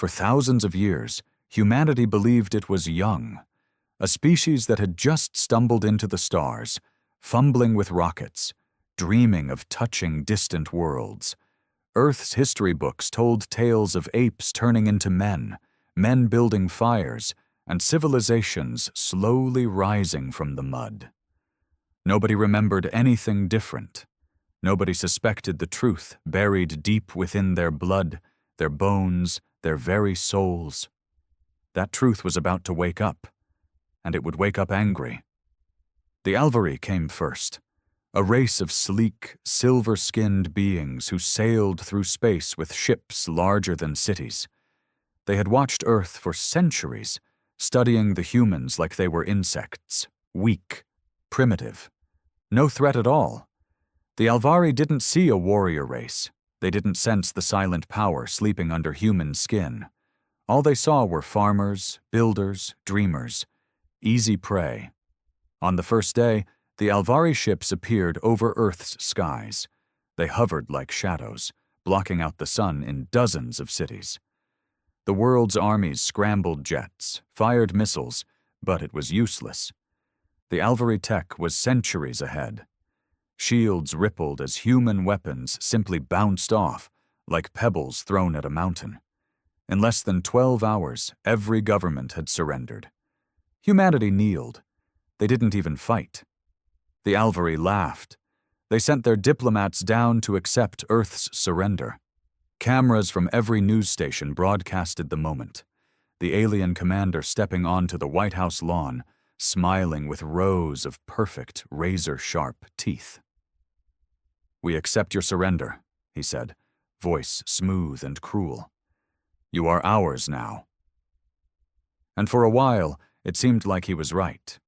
For thousands of years, humanity believed it was young, a species that had just stumbled into the stars, fumbling with rockets, dreaming of touching distant worlds. Earth's history books told tales of apes turning into men, men building fires, and civilizations slowly rising from the mud. Nobody remembered anything different. Nobody suspected the truth buried deep within their blood, their bones, their very souls. That truth was about to wake up, and it would wake up angry. The Alvari came first, a race of sleek, silver-skinned beings who sailed through space with ships larger than cities. They had watched Earth for centuries, studying the humans like they were insects, weak, primitive, no threat at all. The Alvari didn't see a warrior race. They didn't sense the silent power sleeping under human skin. All they saw were farmers, builders, dreamers, easy prey. On the first day, the Alvari ships appeared over Earth's skies. They hovered like shadows, blocking out the sun in dozens of cities. The world's armies scrambled jets, fired missiles, but it was useless. The Alvari tech was centuries ahead. Shields rippled as human weapons simply bounced off, like pebbles thrown at a mountain. In less than 12 hours, every government had surrendered. Humanity kneeled. They didn't even fight. The Alvari laughed. They sent their diplomats down to accept Earth's surrender. Cameras from every news station broadcasted the moment. The alien commander stepping onto the White House lawn, smiling with rows of perfect, razor-sharp teeth. "We accept your surrender," he said, voice smooth and cruel. "You are ours now." And for a while, it seemed like he was right.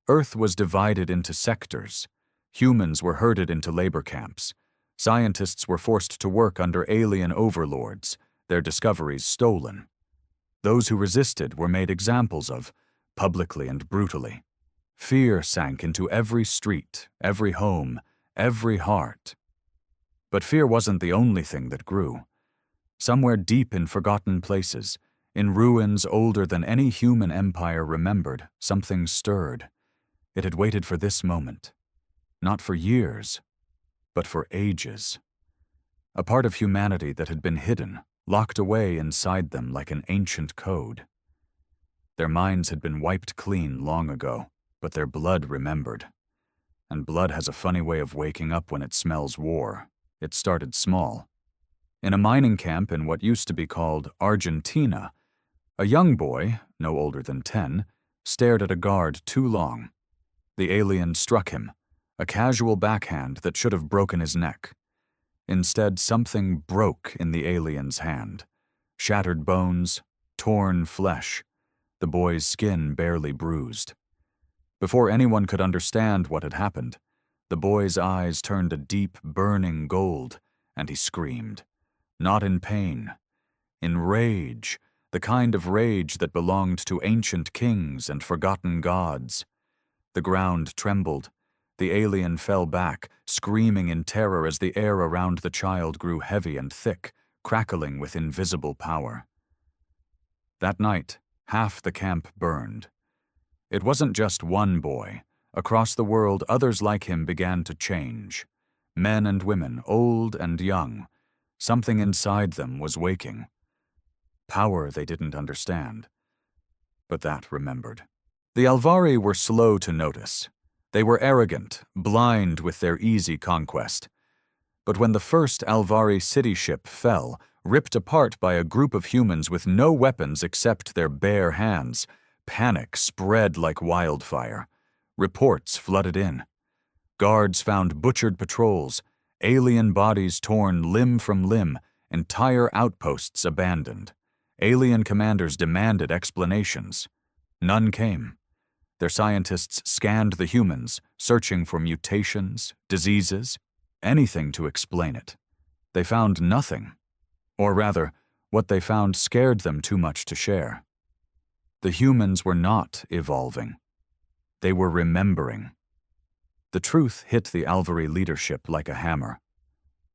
Earth was divided into sectors. Humans were herded into labor camps. Scientists were forced to work under alien overlords, their discoveries stolen. Those who resisted were made examples of, publicly and brutally. Fear sank into every street, every home, every heart. But fear wasn't the only thing that grew. Somewhere deep in forgotten places, in ruins older than any human empire remembered, something stirred. It had waited for this moment. Not for years, but for ages. A part of humanity that had been hidden, locked away inside them like an ancient code. Their minds had been wiped clean long ago, but their blood remembered. And blood has a funny way of waking up when it smells war. It started small. In a mining camp in what used to be called Argentina, a young boy, no older than 10, stared at a guard too long. The alien struck him, a casual backhand that should have broken his neck. Instead, something broke in the alien's hand. Shattered bones, torn flesh, the boy's skin barely bruised. Before anyone could understand what had happened, the boy's eyes turned a deep, burning gold, and he screamed. Not in pain, in rage, the kind of rage that belonged to ancient kings and forgotten gods. The ground trembled. The alien fell back, screaming in terror as the air around the child grew heavy and thick, crackling with invisible power. That night, half the camp burned. It wasn't just one boy. Across the world, others like him began to change. Men and women, old and young. Something inside them was waking. Power they didn't understand. But that remembered. The Alvari were slow to notice. They were arrogant, blind with their easy conquest. But when the first Alvari city ship fell, ripped apart by a group of humans with no weapons except their bare hands, panic spread like wildfire. Reports flooded in. Guards found butchered patrols, alien bodies torn limb from limb, entire outposts abandoned. Alien commanders demanded explanations. None came. Their scientists scanned the humans, searching for mutations, diseases, anything to explain it. They found nothing. Or rather, what they found scared them too much to share. The humans were not evolving. They were remembering. The truth hit the Alvari leadership like a hammer.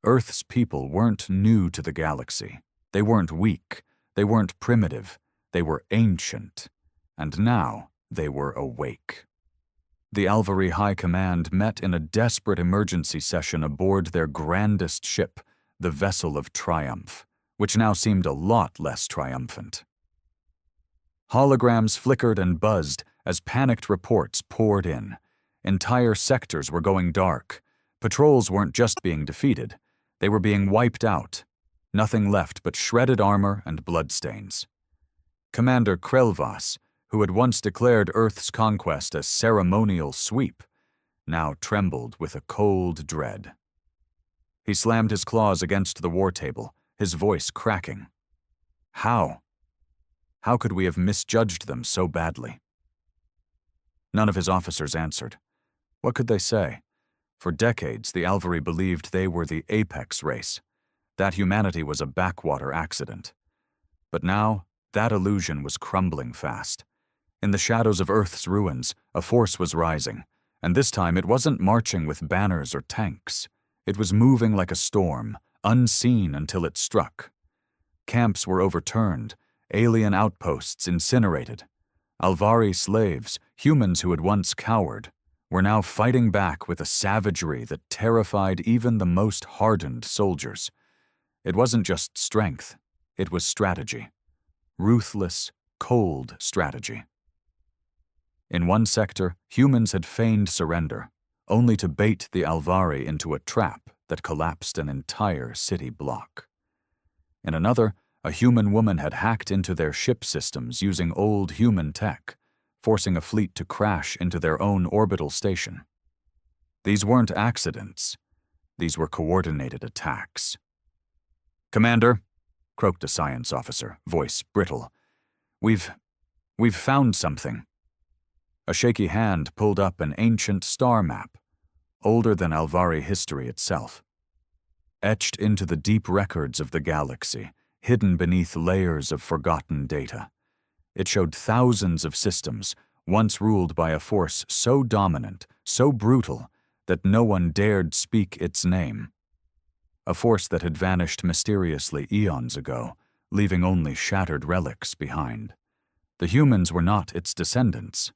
Earth's people weren't new to the galaxy. They weren't weak. They weren't primitive, they were ancient, and now they were awake. The Alvari High Command met in a desperate emergency session aboard their grandest ship, the Vessel of Triumph, which now seemed a lot less triumphant. Holograms flickered and buzzed as panicked reports poured in. Entire sectors were going dark. Patrols weren't just being defeated, they were being wiped out. Nothing left but shredded armor and bloodstains. Commander Krelvas, who had once declared Earth's conquest a ceremonial sweep, now trembled with a cold dread. He slammed his claws against the war table, his voice cracking. How? How could we have misjudged them so badly? None of his officers answered. What could they say? For decades, the Alvari believed they were the apex race, that humanity was a backwater accident. But now, that illusion was crumbling fast. In the shadows of Earth's ruins, a force was rising, and this time it wasn't marching with banners or tanks. It was moving like a storm, unseen until it struck. Camps were overturned, alien outposts incinerated. Alvari slaves, humans who had once cowered, were now fighting back with a savagery that terrified even the most hardened soldiers. It wasn't just strength, it was strategy. Ruthless, cold strategy. In one sector, humans had feigned surrender, only to bait the Alvari into a trap that collapsed an entire city block. In another, a human woman had hacked into their ship systems using old human tech, forcing a fleet to crash into their own orbital station. These weren't accidents. These were coordinated attacks. "Commander," croaked a science officer, voice brittle, We've found something." A shaky hand pulled up an ancient star map, older than Alvari history itself. Etched into the deep records of the galaxy, hidden beneath layers of forgotten data. It showed thousands of systems, once ruled by a force so dominant, so brutal, that no one dared speak its name. A force that had vanished mysteriously eons ago, leaving only shattered relics behind. The humans were not its descendants.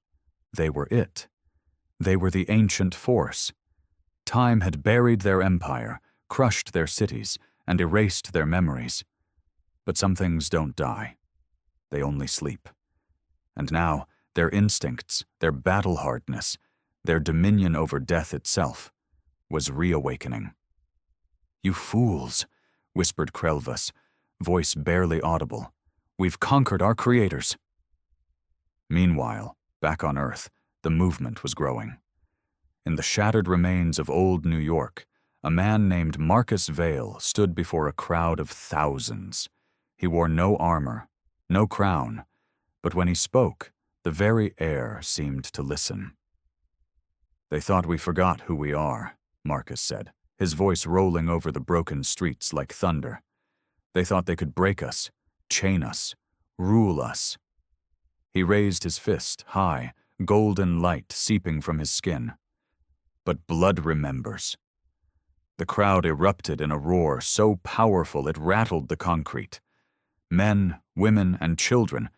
They were it. They were the ancient force. Time had buried their empire, crushed their cities, and erased their memories. But some things don't die. They only sleep. And now, their instincts, their battle hardness, their dominion over death itself, was reawakening. "You fools," whispered Krelvas, voice barely audible. "We've conquered our creators." Meanwhile, back on Earth, the movement was growing. In the shattered remains of old New York, a man named Marcus Vale stood before a crowd of thousands. He wore no armor, no crown, but when he spoke, the very air seemed to listen. "They thought we forgot who we are," Marcus said, his voice rolling over the broken streets like thunder. "They thought they could break us, chain us, rule us." He raised his fist high, golden light seeping from his skin. But blood remembers. The crowd erupted in a roar so powerful it rattled the concrete. Men, women, and children,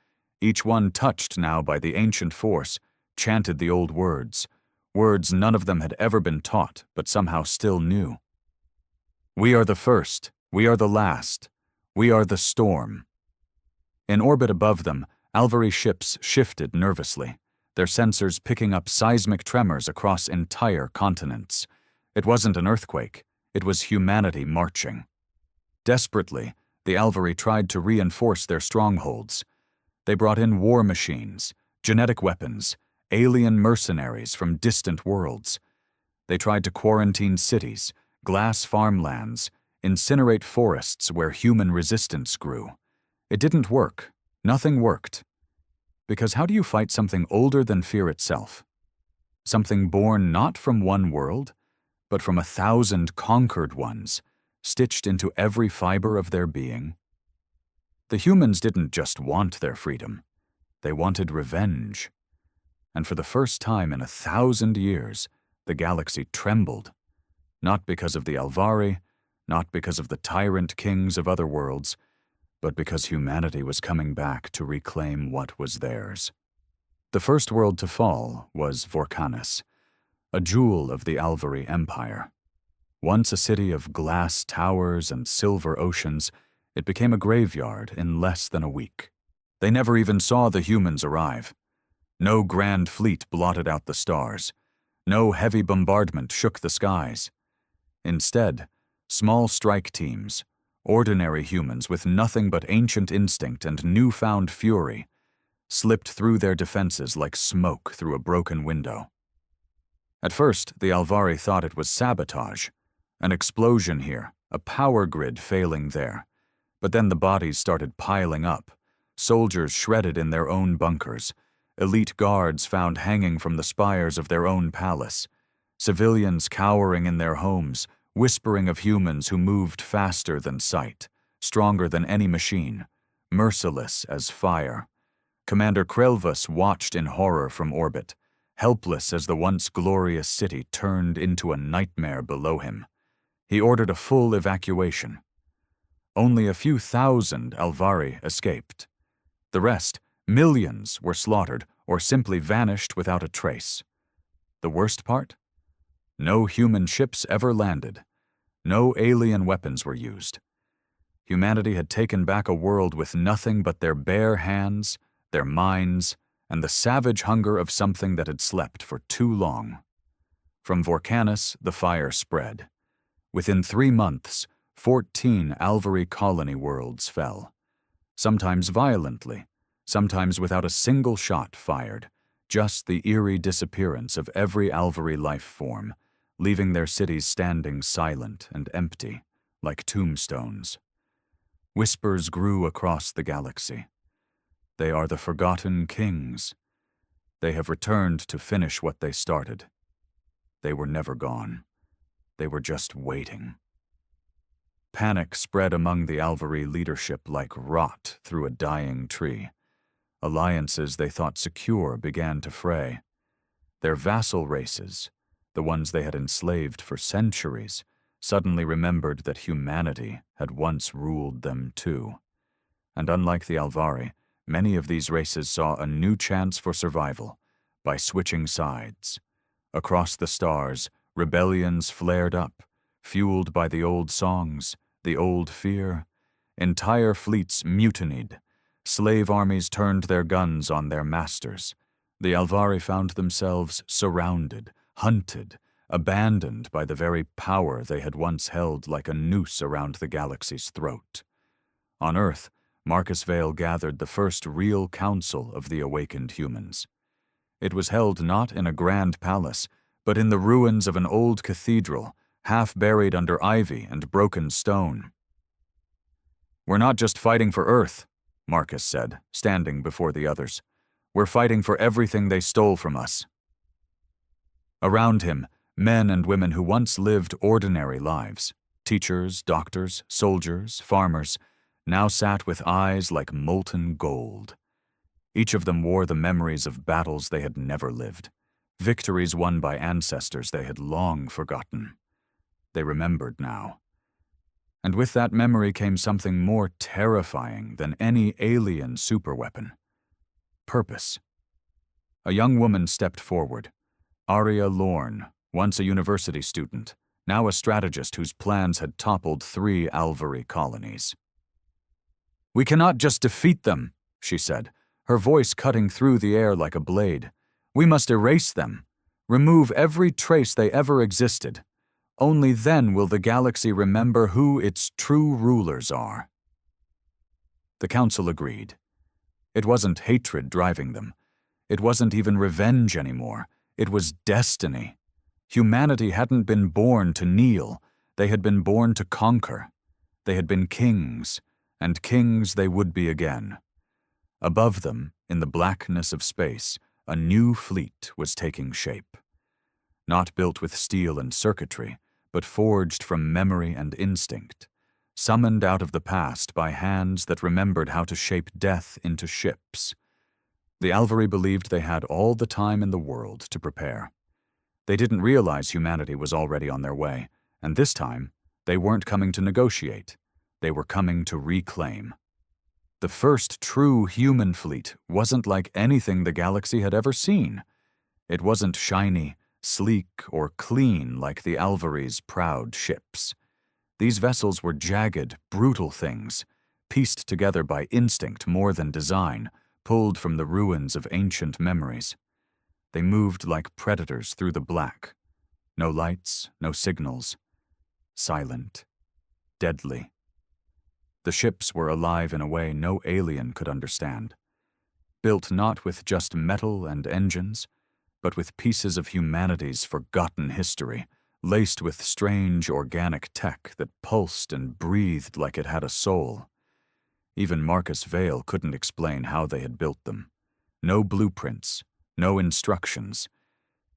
each one touched now by the ancient force, chanted the old words, words none of them had ever been taught but somehow still knew. "We are the first, we are the last, we are the storm." In orbit above them, Alvari ships shifted nervously, their sensors picking up seismic tremors across entire continents. It wasn't an earthquake, it was humanity marching. Desperately, the Alvari tried to reinforce their strongholds. They brought in war machines, genetic weapons, alien mercenaries from distant worlds. They tried to quarantine cities, glass farmlands, incinerate forests where human resistance grew. It didn't work. Nothing worked. Because how do you fight something older than fear itself? Something born not from one world, but from 1,000 conquered ones, stitched into every fiber of their being? The humans didn't just want their freedom. They wanted revenge. And for the first time in 1,000 years, the galaxy trembled. Not because of the Alvari, not because of the tyrant kings of other worlds, but because humanity was coming back to reclaim what was theirs. The first world to fall was Vorkanis, a jewel of the Alvari Empire. Once a city of glass towers and silver oceans, it became a graveyard in less than a week. They never even saw the humans arrive. No grand fleet blotted out the stars. No heavy bombardment shook the skies. Instead, small strike teams, ordinary humans with nothing but ancient instinct and newfound fury, slipped through their defenses like smoke through a broken window. At first, the Alvari thought it was sabotage, an explosion here, a power grid failing there. But then the bodies started piling up, soldiers shredded in their own bunkers, elite guards found hanging from the spires of their own palace, civilians cowering in their homes, whispering of humans who moved faster than sight, stronger than any machine, merciless as fire. Commander Krelvas watched in horror from orbit, helpless as the once glorious city turned into a nightmare below him. He ordered a full evacuation. Only a few thousand Alvari escaped. The rest, millions, were slaughtered or simply vanished without a trace. The worst part? No human ships ever landed. No alien weapons were used. Humanity had taken back a world with nothing but their bare hands, their minds, and the savage hunger of something that had slept for too long. From Vorkanis, the fire spread. Within 3 months, 14 Alvari colony worlds fell. Sometimes violently, sometimes without a single shot fired, just the eerie disappearance of every Alvari life form, leaving their cities standing silent and empty, like tombstones. Whispers grew across the galaxy. They are the forgotten kings. They have returned to finish what they started. They were never gone. They were just waiting. Panic spread among the Alvari leadership like rot through a dying tree. Alliances they thought secure began to fray. Their vassal races, the ones they had enslaved for centuries, suddenly remembered that humanity had once ruled them too. And unlike the Alvari, many of these races saw a new chance for survival by switching sides. Across the stars, rebellions flared up, fueled by the old songs, the old fear. Entire fleets mutinied. Slave armies turned their guns on their masters. The Alvari found themselves surrounded, hunted, abandoned by the very power they had once held like a noose around the galaxy's throat. On Earth, Marcus Vale gathered the first real council of the awakened humans. It was held not in a grand palace, but in the ruins of an old cathedral, half buried under ivy and broken stone. "We're not just fighting for Earth," Marcus said, standing before the others. "We're fighting for everything they stole from us." Around him, men and women who once lived ordinary lives, teachers, doctors, soldiers, farmers, now sat with eyes like molten gold. Each of them wore the memories of battles they had never lived, victories won by ancestors they had long forgotten. They remembered now. And with that memory came something more terrifying than any alien superweapon. Purpose. A young woman stepped forward. Aria Lorne, once a university student, now a strategist whose plans had toppled 3 Alvari colonies. "We cannot just defeat them," she said, her voice cutting through the air like a blade. "We must erase them, remove every trace they ever existed. Only then will the galaxy remember who its true rulers are." The council agreed. It wasn't hatred driving them. It wasn't even revenge anymore. It was destiny. Humanity hadn't been born to kneel. They had been born to conquer. They had been kings, and kings they would be again. Above them, in the blackness of space, a new fleet was taking shape. Not built with steel and circuitry, but forged from memory and instinct, summoned out of the past by hands that remembered how to shape death into ships. The Alvari believed they had all the time in the world to prepare. They didn't realize humanity was already on their way, and this time, they weren't coming to negotiate. They were coming to reclaim. The first true human fleet wasn't like anything the galaxy had ever seen. It wasn't shiny, sleek, or clean like the Alvary's proud ships. These vessels were jagged, brutal things, pieced together by instinct more than design, pulled from the ruins of ancient memories. They moved like predators through the black. No lights, no signals. Silent. Deadly. The ships were alive in a way no alien could understand. Built not with just metal and engines, but with pieces of humanity's forgotten history, laced with strange organic tech that pulsed and breathed like it had a soul. Even Marcus Vale couldn't explain how they had built them. No blueprints, no instructions.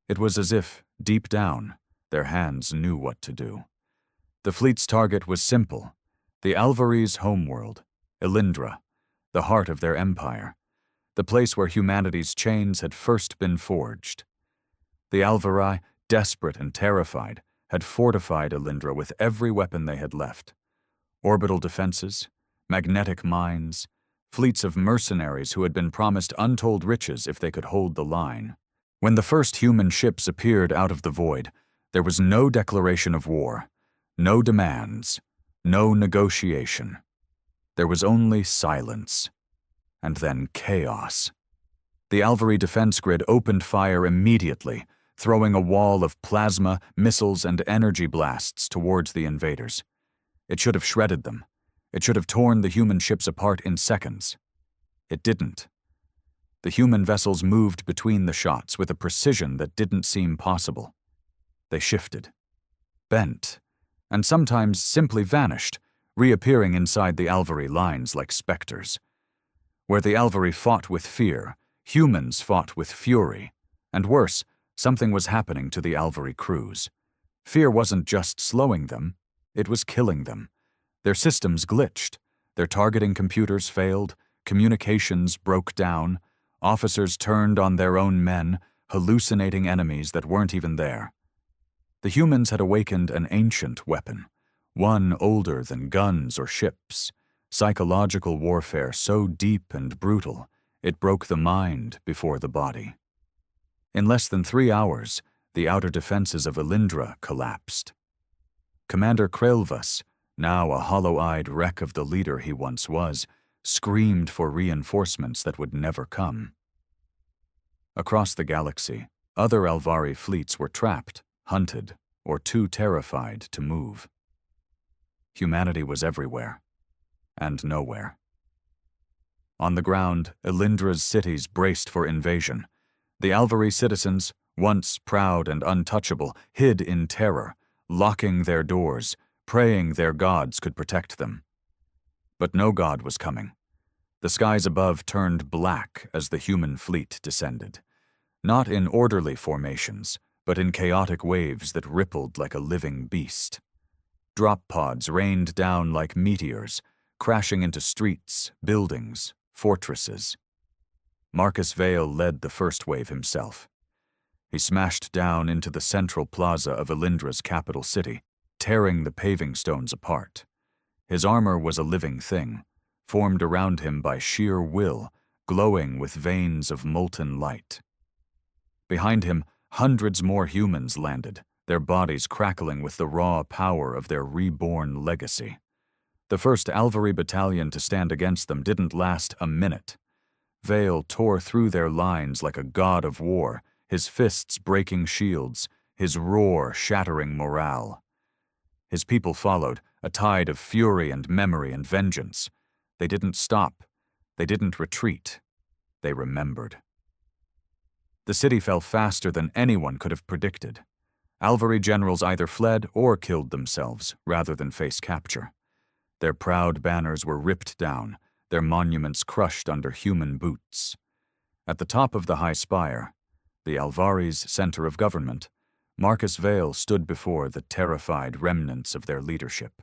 It was as if, deep down, their hands knew what to do. The fleet's target was simple: the Alvary's homeworld, Elindra, the heart of their empire, the place where humanity's chains had first been forged. The Alvari, desperate and terrified, had fortified Elindra with every weapon they had left. Orbital defenses, magnetic mines, fleets of mercenaries who had been promised untold riches if they could hold the line. When the first human ships appeared out of the void, there was no declaration of war, no demands, no negotiation. There was only silence, and then chaos. The Alvari defense grid opened fire immediately, throwing a wall of plasma, missiles, and energy blasts towards the invaders. It should have shredded them. It should have torn the human ships apart in seconds. It didn't. The human vessels moved between the shots with a precision that didn't seem possible. They shifted, bent, and sometimes simply vanished, reappearing inside the Alvari lines like specters. Where the Alvari fought with fear, humans fought with fury, and worse, something was happening to the Alvari crews. Fear wasn't just slowing them, it was killing them. Their systems glitched, their targeting computers failed, communications broke down, officers turned on their own men, hallucinating enemies that weren't even there. The humans had awakened an ancient weapon, one older than guns or ships, psychological warfare so deep and brutal, it broke the mind before the body. In less than 3 hours, the outer defenses of Elindra collapsed. Commander Krelvas, now a hollow-eyed wreck of the leader he once was, screamed for reinforcements that would never come. Across the galaxy, other Alvari fleets were trapped, hunted, or too terrified to move. Humanity was everywhere, and nowhere. On the ground, Elindra's cities braced for invasion. The Alvari citizens, once proud and untouchable, hid in terror, locking their doors, praying their gods could protect them. But no god was coming. The skies above turned black as the human fleet descended, not in orderly formations, but in chaotic waves that rippled like a living beast. Drop pods rained down like meteors, crashing into streets, buildings, fortresses. Marcus Vale led the first wave himself. He smashed down into the central plaza of Elindra's capital city, tearing the paving stones apart. His armor was a living thing, formed around him by sheer will, glowing with veins of molten light. Behind him, hundreds more humans landed, their bodies crackling with the raw power of their reborn legacy. The first Alvari battalion to stand against them didn't last a minute. Vale tore through their lines like a god of war, his fists breaking shields, his roar shattering morale. His people followed, a tide of fury and memory and vengeance. They didn't stop. They didn't retreat. They remembered. The city fell faster than anyone could have predicted. Alvari generals either fled or killed themselves rather than face capture. Their proud banners were ripped down, their monuments crushed under human boots. At the top of the high spire, the Alvari's center of government, Marcus Vale stood before the terrified remnants of their leadership.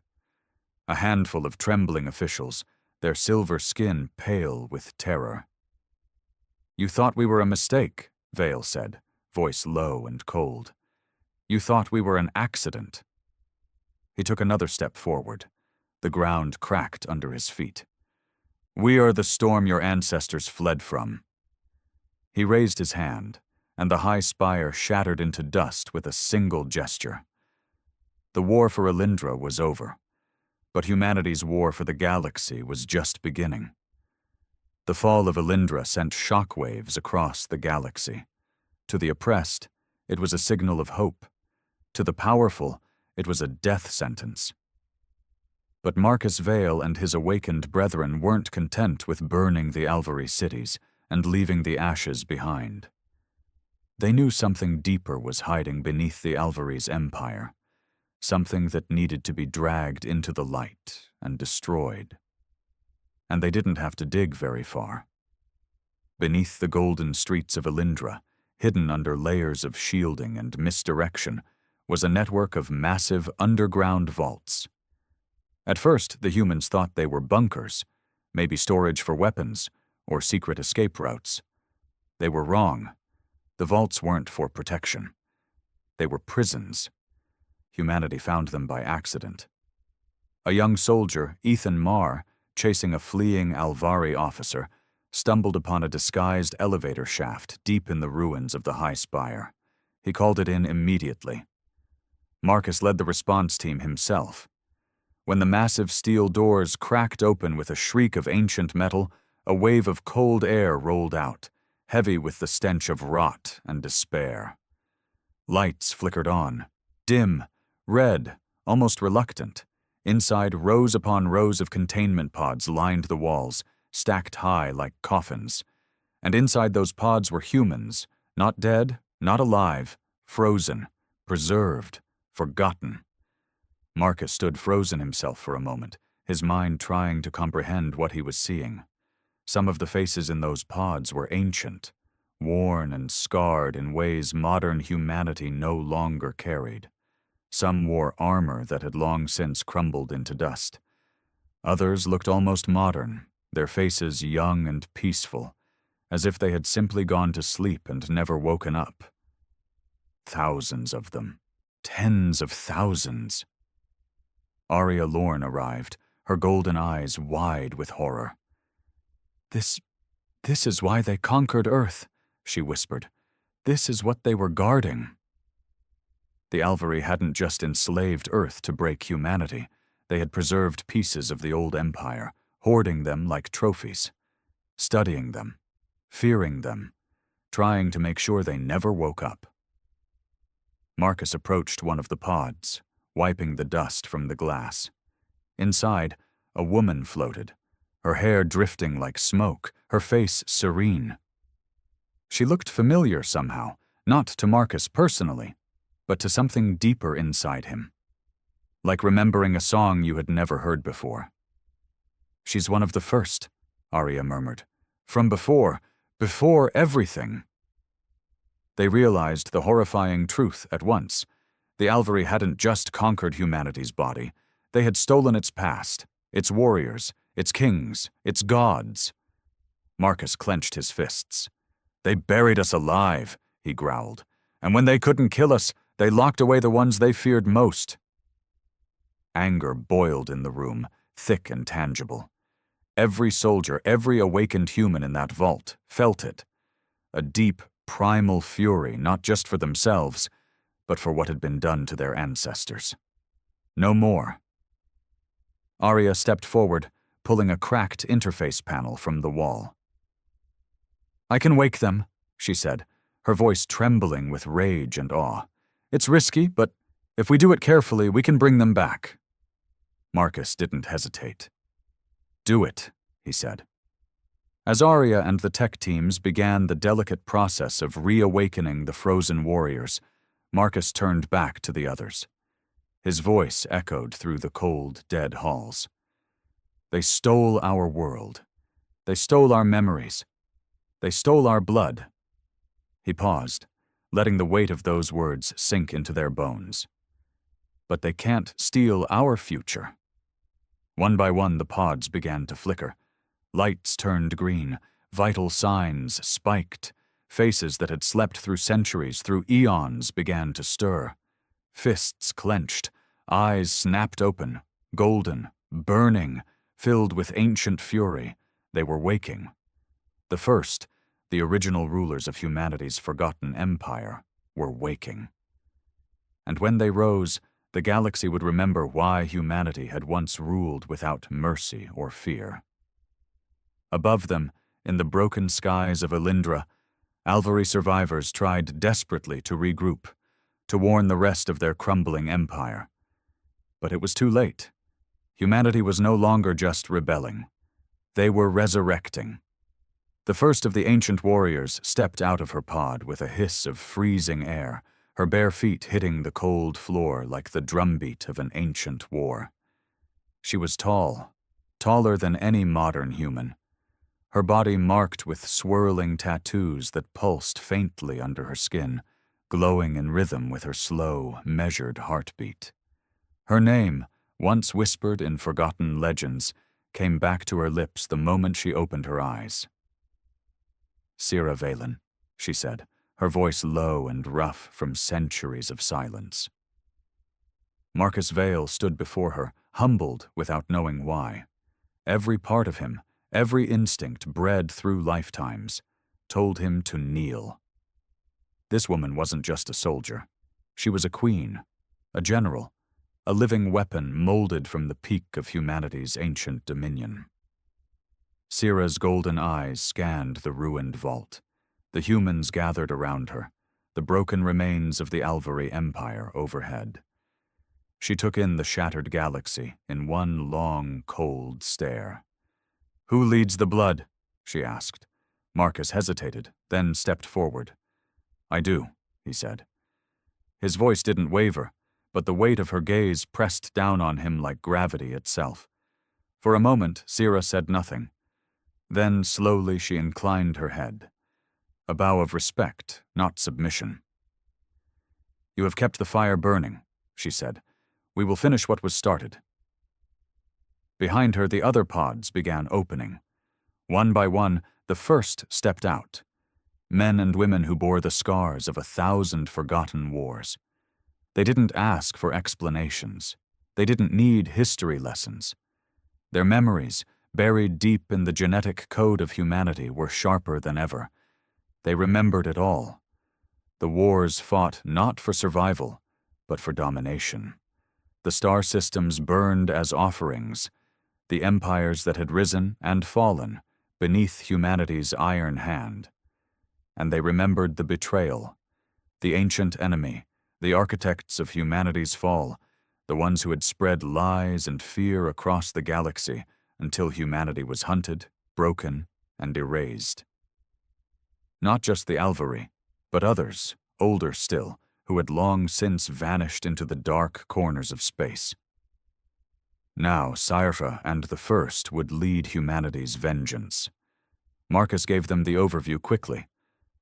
A handful of trembling officials, their silver skin pale with terror. "You thought we were a mistake," Vale said, voice low and cold. "You thought we were an accident." He took another step forward. The ground cracked under his feet. We are the storm your ancestors fled from." He raised his hand, and the high spire shattered into dust with a single gesture. The war for Elindra was over, but humanity's war for the galaxy was just beginning. The fall of Elindra sent shockwaves across the galaxy. To the oppressed, it was a signal of hope. To the powerful, it was a death sentence. But Marcus Vale and his awakened brethren weren't content with burning the Alvari cities and leaving the ashes behind. They knew something deeper was hiding beneath the Alvaris' empire, something that needed to be dragged into the light and destroyed. And they didn't have to dig very far. Beneath the golden streets of Elindra, hidden under layers of shielding and misdirection, was a network of massive underground vaults. At first, the humans thought they were bunkers, maybe storage for weapons, or secret escape routes. They were wrong. The vaults weren't for protection. They were prisons. Humanity found them by accident. A young soldier, Ethan Marr, chasing a fleeing Alvari officer, stumbled upon a disguised elevator shaft deep in the ruins of the high spire. He called it in immediately. Marcus led the response team himself. When the massive steel doors cracked open with a shriek of ancient metal, a wave of cold air rolled out, heavy with the stench of rot and despair. Lights flickered on, dim, red, almost reluctant. Inside, rows upon rows of containment pods lined the walls, stacked high like coffins. And inside those pods were humans, not dead, not alive, frozen, preserved, forgotten. Marcus stood frozen himself for a moment, his mind trying to comprehend what he was seeing. Some of the faces in those pods were ancient, worn and scarred in ways modern humanity no longer carried. Some wore armor that had long since crumbled into dust. Others looked almost modern, their faces young and peaceful, as if they had simply gone to sleep and never woken up. Thousands of them. Tens of thousands. Arya Lorne arrived, her golden eyes wide with horror. This is why they conquered Earth," she whispered. "This is what they were guarding." The Alvari hadn't just enslaved Earth to break humanity. They had preserved pieces of the old empire, hoarding them like trophies, studying them, fearing them, trying to make sure they never woke up. Marcus approached one of the pods, wiping the dust from the glass. Inside, a woman floated, her hair drifting like smoke, her face serene. She looked familiar somehow, not to Marcus personally, but to something deeper inside him. Like remembering a song you had never heard before. "She's one of the first," Arya murmured. "From before everything." They realized the horrifying truth at once. The Alvari hadn't just conquered humanity's body. They had stolen its past, its warriors, its kings, its gods. Marcus clenched his fists. "They buried us alive," he growled. "And when they couldn't kill us, they locked away the ones they feared most." Anger boiled in the room, thick and tangible. Every soldier, every awakened human in that vault felt it. A deep, primal fury, not just for themselves, but for what had been done to their ancestors. No more. Arya stepped forward, pulling a cracked interface panel from the wall. "I can wake them," she said, her voice trembling with rage and awe. "It's risky, but if we do it carefully, we can bring them back." Marcus didn't hesitate. "Do it," he said. As Arya and the tech teams began the delicate process of reawakening the frozen warriors, Marcus turned back to the others. His voice echoed through the cold, dead halls. "They stole our world. They stole our memories. They stole our blood." He paused, letting the weight of those words sink into their bones. "But they can't steal our future." One by one, the pods began to flicker. Lights turned green, vital signs spiked. Faces that had slept through centuries, through eons, began to stir. Fists clenched, eyes snapped open, golden, burning, filled with ancient fury, They were waking. The first, the original rulers of humanity's forgotten empire, were waking. And when they rose, the galaxy would remember why humanity had once ruled without mercy or fear. Above them, in the broken skies of Elindra, Alvari survivors tried desperately to regroup, to warn the rest of their crumbling empire. But it was too late. Humanity was no longer just rebelling. They were resurrecting. The first of the ancient warriors stepped out of her pod with a hiss of freezing air, her bare feet hitting the cold floor like the drumbeat of an ancient war. She was tall, taller than any modern human, her body marked with swirling tattoos that pulsed faintly under her skin, glowing in rhythm with her slow, measured heartbeat. Her name, once whispered in forgotten legends, came back to her lips the moment she opened her eyes. "Sira Valen," she said, her voice low and rough from centuries of silence. Marcus Vale stood before her, humbled without knowing why. Every part of him, every instinct bred through lifetimes, told him to kneel. This woman wasn't just a soldier. She was a queen, a general, a living weapon molded from the peak of humanity's ancient dominion. Sira's golden eyes scanned the ruined vault. The humans gathered around her, the broken remains of the Alvari Empire overhead. She took in the shattered galaxy in one long, cold stare. "Who leads the blood?" she asked. Marcus hesitated, then stepped forward. "I do," he said. His voice didn't waver, but the weight of her gaze pressed down on him like gravity itself. For a moment, Sira said nothing. Then slowly she inclined her head. A bow of respect, not submission. "You have kept the fire burning," she said. "We will finish what was started." Behind her, the other pods began opening. One by one, the first stepped out. Men and women who bore the scars of 1,000 forgotten wars. They didn't ask for explanations. They didn't need history lessons. Their memories, buried deep in the genetic code of humanity, were sharper than ever. They remembered it all. The wars fought not for survival, but for domination. The star systems burned as offerings, the empires that had risen and fallen beneath humanity's iron hand. And they remembered the betrayal, the ancient enemy, the architects of humanity's fall, the ones who had spread lies and fear across the galaxy until humanity was hunted, broken, and erased. Not just the Alvari, but others, older still, who had long since vanished into the dark corners of space. Now Saira and the First would lead humanity's vengeance. Marcus gave them the overview quickly.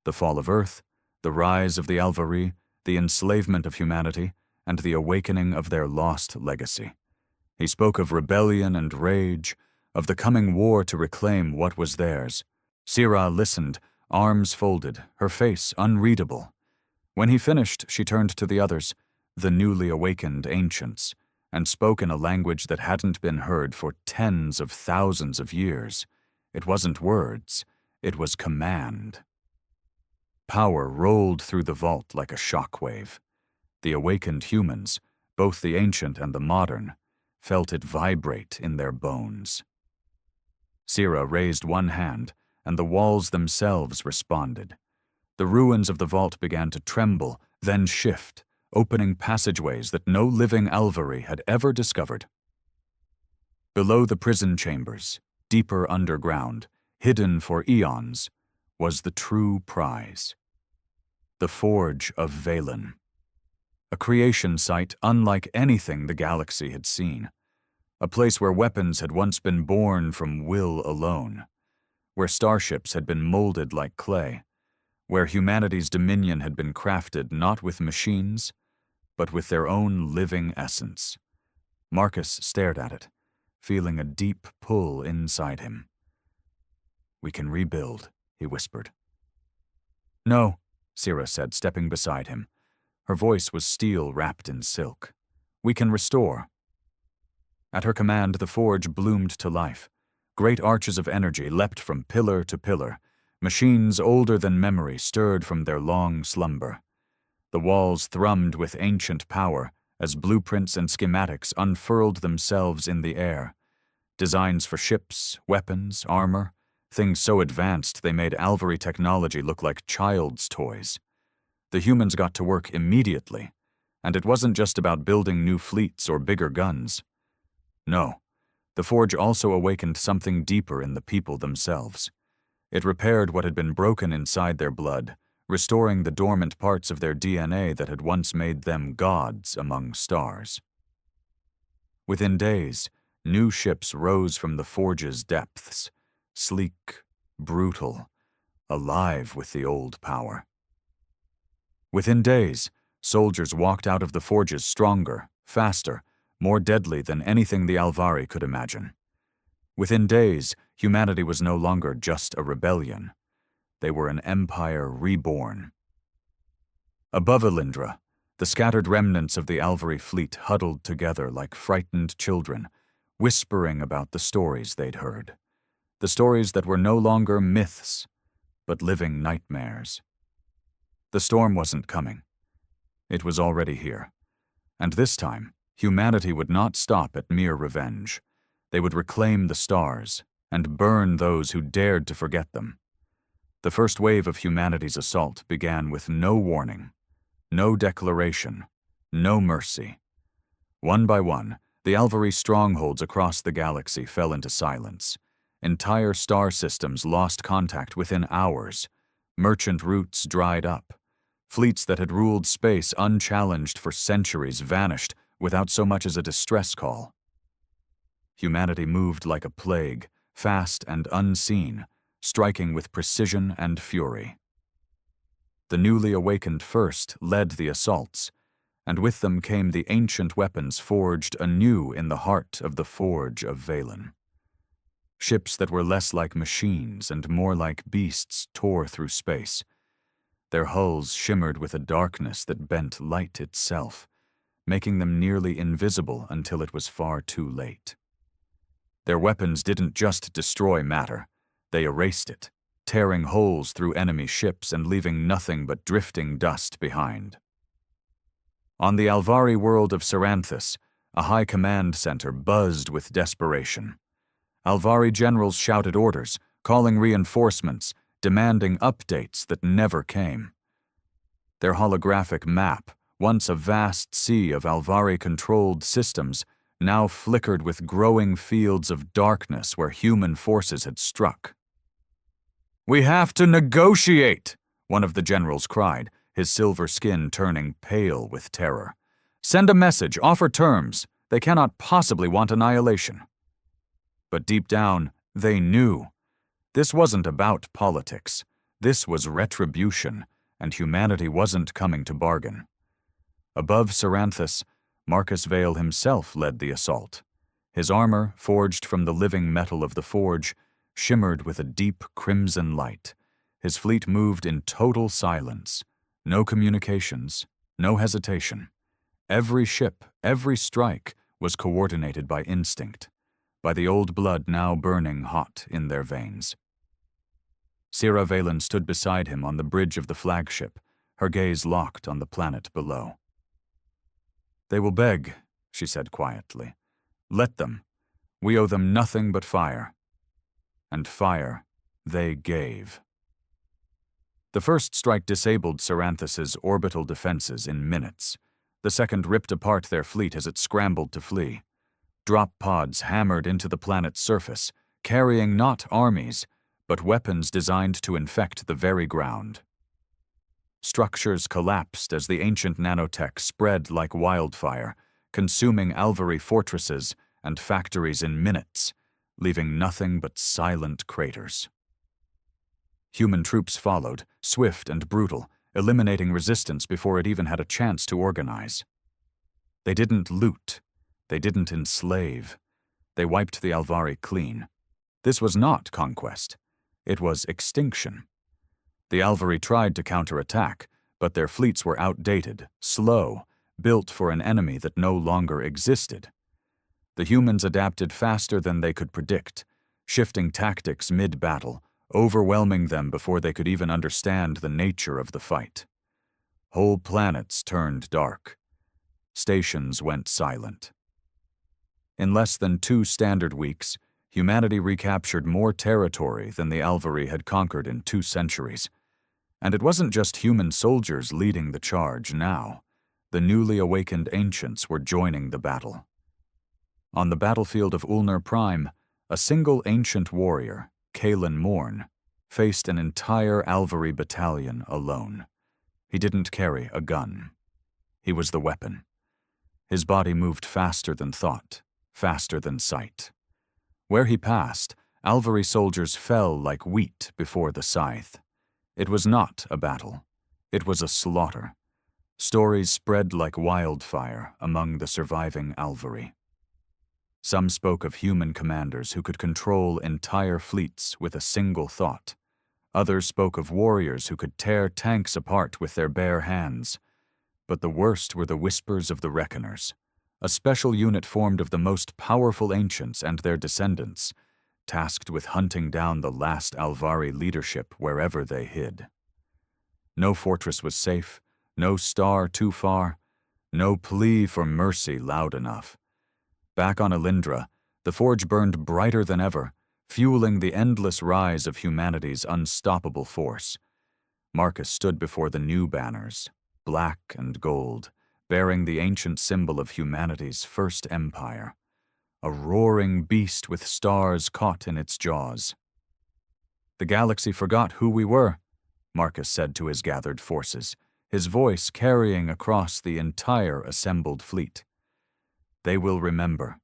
The fall of Earth, the rise of the Alvari, the enslavement of humanity, and the awakening of their lost legacy. He spoke of rebellion and rage, of the coming war to reclaim what was theirs. Sira listened, arms folded, her face unreadable. When he finished, she turned to the others, the newly awakened ancients, and spoke in a language that hadn't been heard for tens of thousands of years. It wasn't words, it was command. Power rolled through the vault like a shockwave. The awakened humans, both the ancient and the modern, felt it vibrate in their bones. Sira raised one hand, and the walls themselves responded. The ruins of the vault began to tremble, then shift, opening passageways that no living Alvari had ever discovered. Below the prison chambers, deeper underground, hidden for eons, was the true prize. The Forge of Valen. A creation site unlike anything the galaxy had seen. A place where weapons had once been born from will alone. Where starships had been molded like clay. Where humanity's dominion had been crafted not with machines, but with their own living essence. Marcus stared at it, feeling a deep pull inside him. "We can rebuild," he whispered. "No," Sira said, stepping beside him. Her voice was steel wrapped in silk. "We can restore." At her command, the forge bloomed to life. Great arches of energy leapt from pillar to pillar. Machines older than memory stirred from their long slumber. The walls thrummed with ancient power as blueprints and schematics unfurled themselves in the air. Designs for ships, weapons, armor, things so advanced they made Alvari technology look like child's toys. The humans got to work immediately, and it wasn't just about building new fleets or bigger guns. No, the forge also awakened something deeper in the people themselves. It repaired what had been broken inside their blood, restoring the dormant parts of their DNA that had once made them gods among stars. Within days, new ships rose from the forge's depths, sleek, brutal, alive with the old power. Within days, soldiers walked out of the forges stronger, faster, more deadly than anything the Alvari could imagine. Within days, humanity was no longer just a rebellion. They were an empire reborn. Above Elindra, the scattered remnants of the Alvari fleet huddled together like frightened children, whispering about the stories they'd heard. The stories that were no longer myths, but living nightmares. The storm wasn't coming. It was already here. And this time, humanity would not stop at mere revenge. They would reclaim the stars and burn those who dared to forget them. The first wave of humanity's assault began with no warning, no declaration, no mercy. One by one, the Alvari strongholds across the galaxy fell into silence. Entire star systems lost contact within hours. Merchant routes dried up. Fleets that had ruled space unchallenged for centuries vanished without so much as a distress call. Humanity moved like a plague, fast and unseen, striking with precision and fury. The newly awakened first led the assaults, and with them came the ancient weapons forged anew in the heart of the Forge of Valen. Ships that were less like machines and more like beasts tore through space. Their hulls shimmered with a darkness that bent light itself, making them nearly invisible until it was far too late. Their weapons didn't just destroy matter, they erased it, tearing holes through enemy ships and leaving nothing but drifting dust behind. On the Alvari world of Saranthus, a high command center buzzed with desperation. Alvari generals shouted orders, calling reinforcements, demanding updates that never came. Their holographic map, once a vast sea of Alvari-controlled systems, now flickered with growing fields of darkness where human forces had struck. "We have to negotiate," one of the generals cried, his silver skin turning pale with terror. "Send a message, offer terms. They cannot possibly want annihilation." But deep down, they knew. This wasn't about politics. This was retribution, and humanity wasn't coming to bargain. Above Saranthus, Marcus Vale himself led the assault. His armor, forged from the living metal of the forge, shimmered with a deep crimson light. His fleet moved in total silence. No communications, no hesitation. Every ship, every strike was coordinated by instinct, by the old blood now burning hot in their veins. Sira Valen stood beside him on the bridge of the flagship, her gaze locked on the planet below. "They will beg," she said quietly. "Let them. We owe them nothing but fire." And fire they gave. The first strike disabled Saranthus's orbital defenses in minutes. The second ripped apart their fleet as it scrambled to flee. Drop pods hammered into the planet's surface, carrying not armies, but weapons designed to infect the very ground. Structures collapsed as the ancient nanotech spread like wildfire, consuming Alvari fortresses and factories in minutes, leaving nothing but silent craters. Human troops followed, swift and brutal, eliminating resistance before it even had a chance to organize. They didn't loot. They didn't enslave. They wiped the Alvari clean. This was not conquest. It was extinction. The Alvari tried to counterattack, but their fleets were outdated, slow, built for an enemy that no longer existed. The humans adapted faster than they could predict, shifting tactics mid-battle, overwhelming them before they could even understand the nature of the fight. Whole planets turned dark. Stations went silent. In less than 2 standard weeks, humanity recaptured more territory than the Alvari had conquered in 2 centuries. And it wasn't just human soldiers leading the charge now. The newly awakened ancients were joining the battle. On the battlefield of Ulnar Prime, a single ancient warrior, Kalen Morn, faced an entire Alvari battalion alone. He didn't carry a gun. He was the weapon. His body moved faster than thought, faster than sight. Where he passed, Alvari soldiers fell like wheat before the scythe. It was not a battle. It was a slaughter. Stories spread like wildfire among the surviving Alvari. Some spoke of human commanders who could control entire fleets with a single thought. Others spoke of warriors who could tear tanks apart with their bare hands. But the worst were the whispers of the Reckoners, a special unit formed of the most powerful ancients and their descendants, tasked with hunting down the last Alvari leadership wherever they hid. No fortress was safe, no star too far, no plea for mercy loud enough. Back on Elindra, the forge burned brighter than ever, fueling the endless rise of humanity's unstoppable force. Marcus stood before the new banners, black and gold, bearing the ancient symbol of humanity's first empire, a roaring beast with stars caught in its jaws. "The galaxy forgot who we were," Marcus said to his gathered forces, his voice carrying across the entire assembled fleet. "They will remember."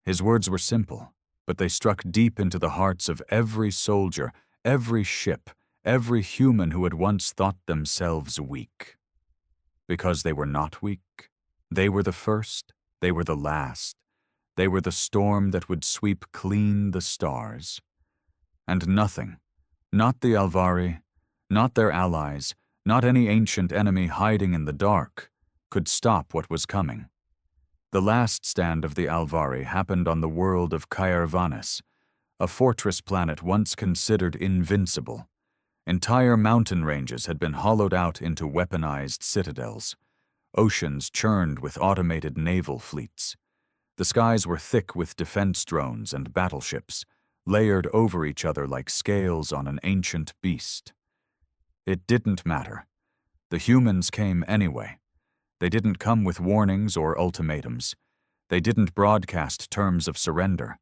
His words were simple, but they struck deep into the hearts of every soldier, every ship, every human who had once thought themselves weak. Because they were not weak. They were the first, they were the last. They were the storm that would sweep clean the stars. And nothing, not the Alvari, not their allies, not any ancient enemy hiding in the dark, could stop what was coming. The last stand of the Alvari happened on the world of Caervanis, a fortress planet once considered invincible. Entire mountain ranges had been hollowed out into weaponized citadels. Oceans churned with automated naval fleets. The skies were thick with defense drones and battleships, layered over each other like scales on an ancient beast. It didn't matter. The humans came anyway. They didn't come with warnings or ultimatums. They didn't broadcast terms of surrender.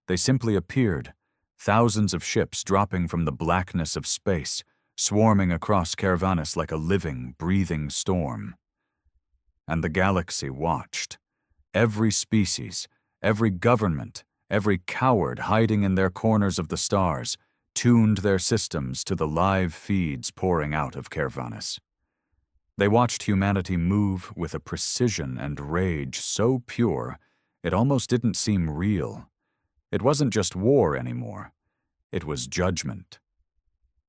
They simply appeared, thousands of ships dropping from the blackness of space, swarming across Caervanis like a living, breathing storm. And the galaxy watched. Every species, every government, every coward hiding in their corners of the stars, tuned their systems to the live feeds pouring out of Caervanis. They watched humanity move with a precision and rage so pure it almost didn't seem real. It wasn't just war anymore. It was judgment.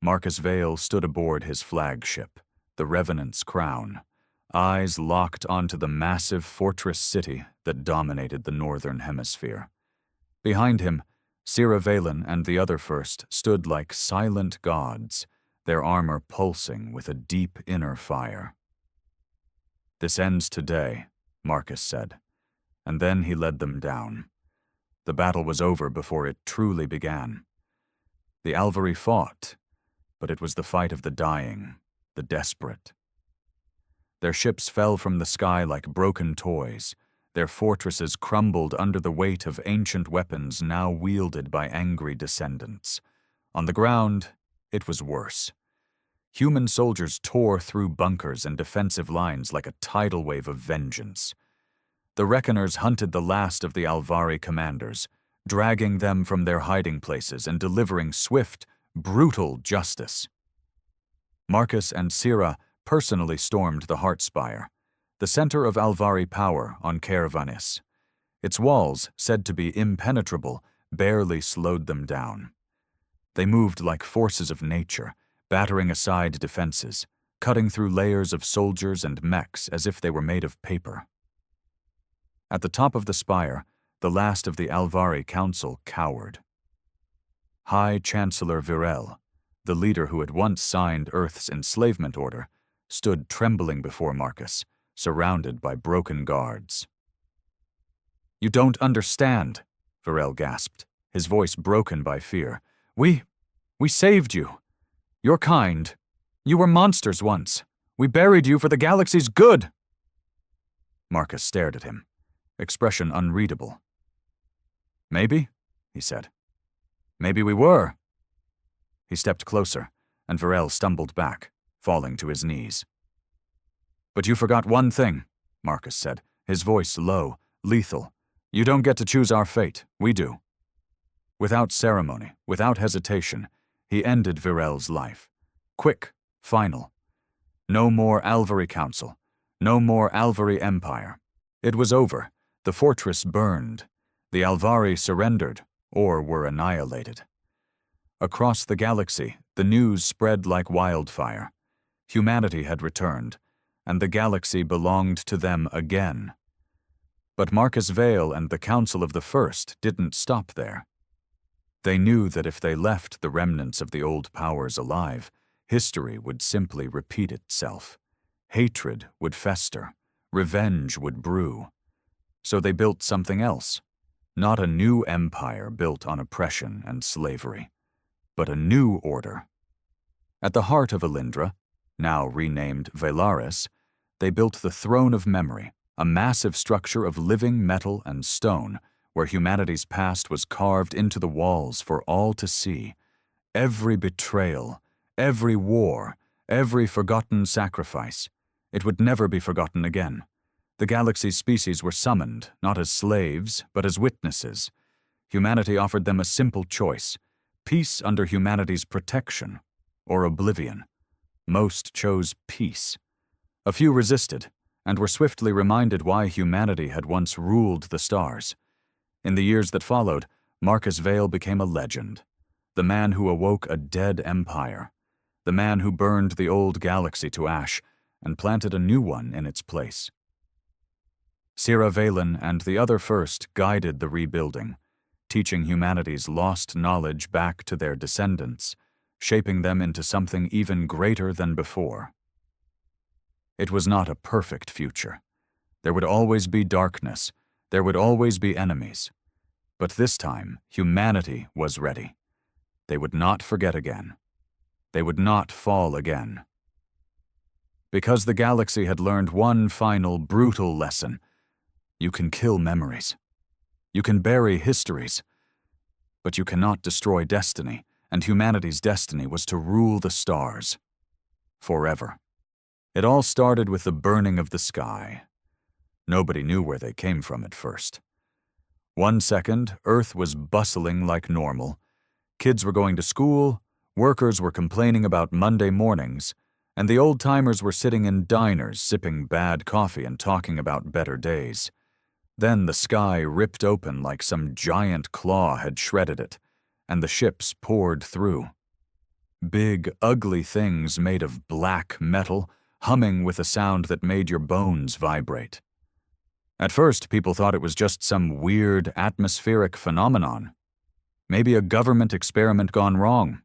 Marcus Vale stood aboard his flagship, the Revenant's Crown, eyes locked onto the massive fortress city that dominated the northern hemisphere. Behind him, Sira Valen and the other first stood like silent gods, their armor pulsing with a deep inner fire. "This ends today," Marcus said, and then he led them down. The battle was over before it truly began. The Alvari fought, but it was the fight of the dying, the desperate. Their ships fell from the sky like broken toys. Their fortresses crumbled under the weight of ancient weapons now wielded by angry descendants. On the ground, it was worse. Human soldiers tore through bunkers and defensive lines like a tidal wave of vengeance. The Reckoners hunted the last of the Alvari commanders, dragging them from their hiding places and delivering swift, brutal justice. Marcus and Sira personally stormed the Heartspire, the center of Alvari power on Caervanis. Its walls, said to be impenetrable, barely slowed them down. They moved like forces of nature, battering aside defenses, cutting through layers of soldiers and mechs as if they were made of paper. At the top of the spire, the last of the Alvari council cowered. High Chancellor Virel, the leader who had once signed Earth's enslavement order, stood trembling before Marcus, surrounded by broken guards. "You don't understand," Virel gasped, his voice broken by fear. We saved you. You're kind. You were monsters once. We buried you for the galaxy's good." Marcus stared at him, expression unreadable. "Maybe," he said. "Maybe we were." He stepped closer, and Virel stumbled back, falling to his knees. "But you forgot one thing," Marcus said, his voice low, lethal. "You don't get to choose our fate. We do." Without ceremony, without hesitation, he ended Virel's life. Quick, final. No more Alvari Council. No more Alvari Empire. It was over. The fortress burned. The Alvari surrendered, or were annihilated. Across the galaxy, the news spread like wildfire. Humanity had returned, and the galaxy belonged to them again. But Marcus Vale and the Council of the First didn't stop there. They knew that if they left the remnants of the old powers alive, history would simply repeat itself. Hatred would fester. Revenge would brew. So they built something else. Not a new empire built on oppression and slavery, but a new order. At the heart of Alindra, now renamed Velaris, they built the Throne of Memory, a massive structure of living metal and stone where humanity's past was carved into the walls for all to see. Every betrayal, every war, every forgotten sacrifice. It would never be forgotten again. The galaxy's species were summoned, not as slaves, but as witnesses. Humanity offered them a simple choice: peace under humanity's protection, or oblivion. Most chose peace. A few resisted, and were swiftly reminded why humanity had once ruled the stars. In the years that followed, Marcus Vale became a legend. The man who awoke a dead empire. The man who burned the old galaxy to ash and planted a new one in its place. Sira Valen and the other First guided the rebuilding, teaching humanity's lost knowledge back to their descendants, shaping them into something even greater than before. It was not a perfect future. There would always be darkness. There would always be enemies. But this time, humanity was ready. They would not forget again. They would not fall again. Because the galaxy had learned one final brutal lesson: you can kill memories. You can bury histories. But you cannot destroy destiny, and humanity's destiny was to rule the stars. Forever. It all started with the burning of the sky. Nobody knew where they came from at first. One second, Earth was bustling like normal. Kids were going to school, workers were complaining about Monday mornings, and the old-timers were sitting in diners sipping bad coffee and talking about better days. Then the sky ripped open like some giant claw had shredded it, and the ships poured through. Big, ugly things made of black metal, humming with a sound that made your bones vibrate. At first, people thought it was just some weird atmospheric phenomenon. Maybe a government experiment gone wrong.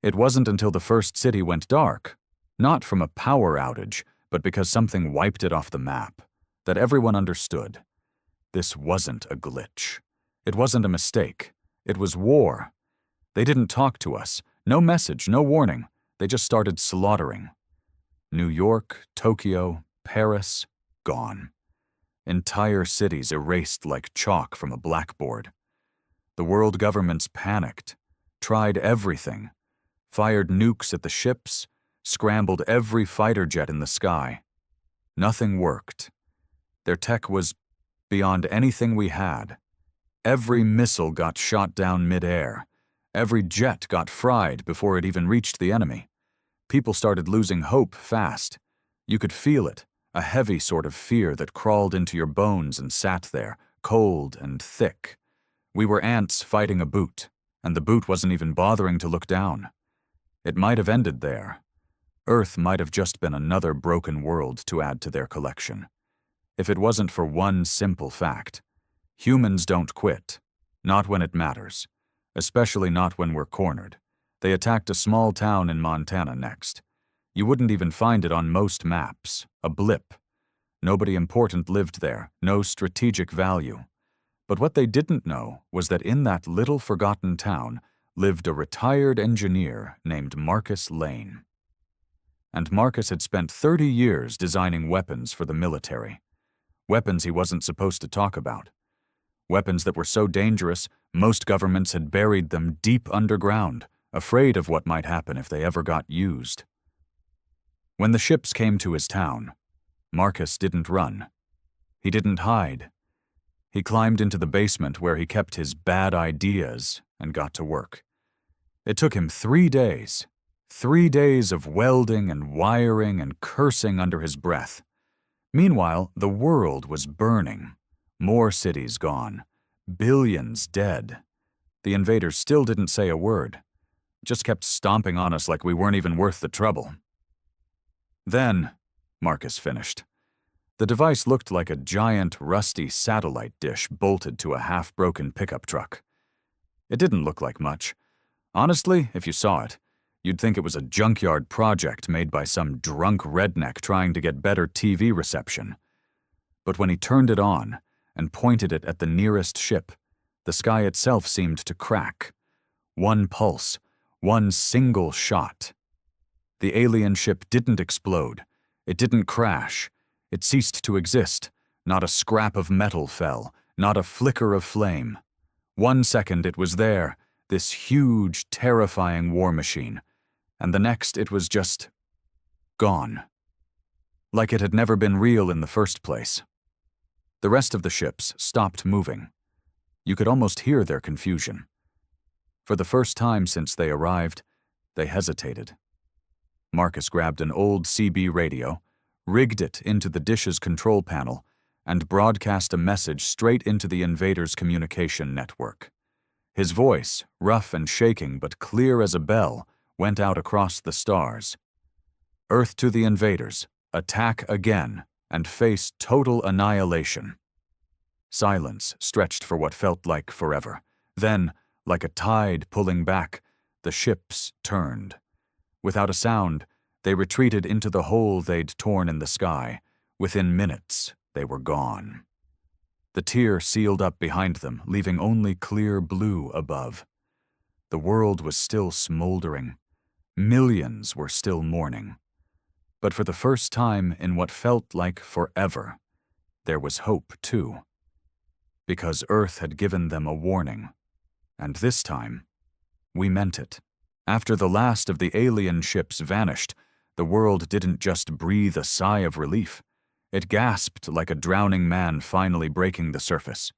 It wasn't until the first city went dark, not from a power outage, but because something wiped it off the map, that everyone understood. This wasn't a glitch. It wasn't a mistake. It was war. They didn't talk to us. No message, no warning. They just started slaughtering. New York, Tokyo, Paris, gone. Entire cities erased like chalk from a blackboard. The world governments panicked, tried everything, fired nukes at the ships, scrambled every fighter jet in the sky. Nothing worked. Their tech was beyond anything we had. Every missile got shot down mid-air. Every jet got fried before it even reached the enemy. People started losing hope fast. You could feel it, a heavy sort of fear that crawled into your bones and sat there, cold and thick. We were ants fighting a boot, and the boot wasn't even bothering to look down. It might have ended there. Earth might have just been another broken world to add to their collection. If it wasn't for one simple fact: humans don't quit, not when it matters, especially not when we're cornered. They attacked a small town in Montana next. You wouldn't even find it on most maps. A blip. Nobody important lived there, no strategic value. But what they didn't know was that in that little forgotten town lived a retired engineer named Marcus Lane. And Marcus had spent 30 years designing weapons for the military. Weapons he wasn't supposed to talk about. Weapons that were so dangerous, most governments had buried them deep underground, afraid of what might happen if they ever got used. When the ships came to his town, Marcus didn't run. He didn't hide. He climbed into the basement where he kept his bad ideas and got to work. It took him 3 days. 3 days of welding and wiring and cursing under his breath. Meanwhile, the world was burning. More cities gone. Billions dead. The invaders still didn't say a word. Just kept stomping on us like we weren't even worth the trouble. Then, Marcus finished. The device looked like a giant, rusty satellite dish bolted to a half-broken pickup truck. It didn't look like much. Honestly, if you saw it, you'd think it was a junkyard project made by some drunk redneck trying to get better TV reception. But when he turned it on and pointed it at the nearest ship, the sky itself seemed to crack. One pulse, one single shot. The alien ship didn't explode. It didn't crash. It ceased to exist. Not a scrap of metal fell, not a flicker of flame. 1 second it was there, this huge, terrifying war machine, and the next it was just gone. Like it had never been real in the first place. The rest of the ships stopped moving. You could almost hear their confusion. For the first time since they arrived, they hesitated. Marcus grabbed an old CB radio, rigged it into the dish's control panel, and broadcast a message straight into the invaders' communication network. His voice, rough and shaking but clear as a bell, went out across the stars. Earth to the invaders, attack again, and face total annihilation. Silence stretched for what felt like forever. Then, like a tide pulling back, the ships turned. Without a sound, they retreated into the hole they'd torn in the sky. Within minutes, they were gone. The tier sealed up behind them, leaving only clear blue above. The world was still smoldering. Millions were still mourning. But for the first time in what felt like forever, there was hope too. Because Earth had given them a warning. And this time, we meant it. After the last of the alien ships vanished, the world didn't just breathe a sigh of relief. It gasped like a drowning man finally breaking the surface.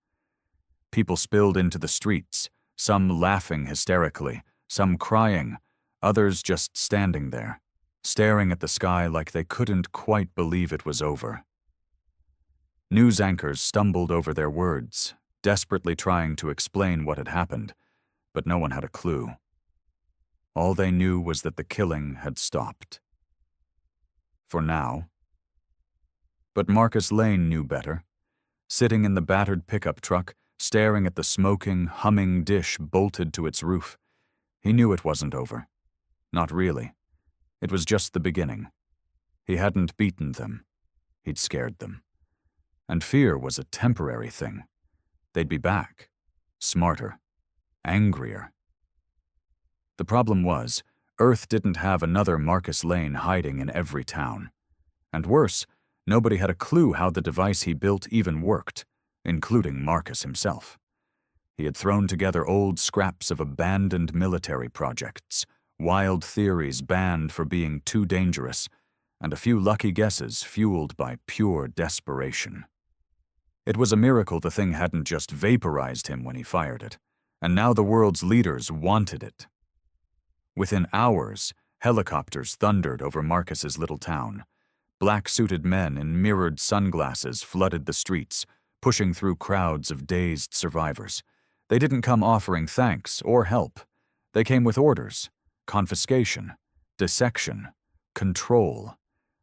People spilled into the streets, some laughing hysterically, some crying, others just standing there, staring at the sky like they couldn't quite believe it was over. News anchors stumbled over their words, desperately trying to explain what had happened, but no one had a clue. All they knew was that the killing had stopped. For now. But Marcus Lane knew better. Sitting in the battered pickup truck, staring at the smoking, humming dish bolted to its roof, he knew it wasn't over. Not really. It was just the beginning. He hadn't beaten them. He'd scared them. And fear was a temporary thing. They'd be back. Smarter. Angrier. The problem was, Earth didn't have another Marcus Lane hiding in every town. And worse, nobody had a clue how the device he built even worked, including Marcus himself. He had thrown together old scraps of abandoned military projects, wild theories banned for being too dangerous, and a few lucky guesses fueled by pure desperation. It was a miracle the thing hadn't just vaporized him when he fired it, and now the world's leaders wanted it. Within hours, helicopters thundered over Marcus's little town. Black-suited men in mirrored sunglasses flooded the streets, pushing through crowds of dazed survivors. They didn't come offering thanks or help. They came with orders, confiscation, dissection, control.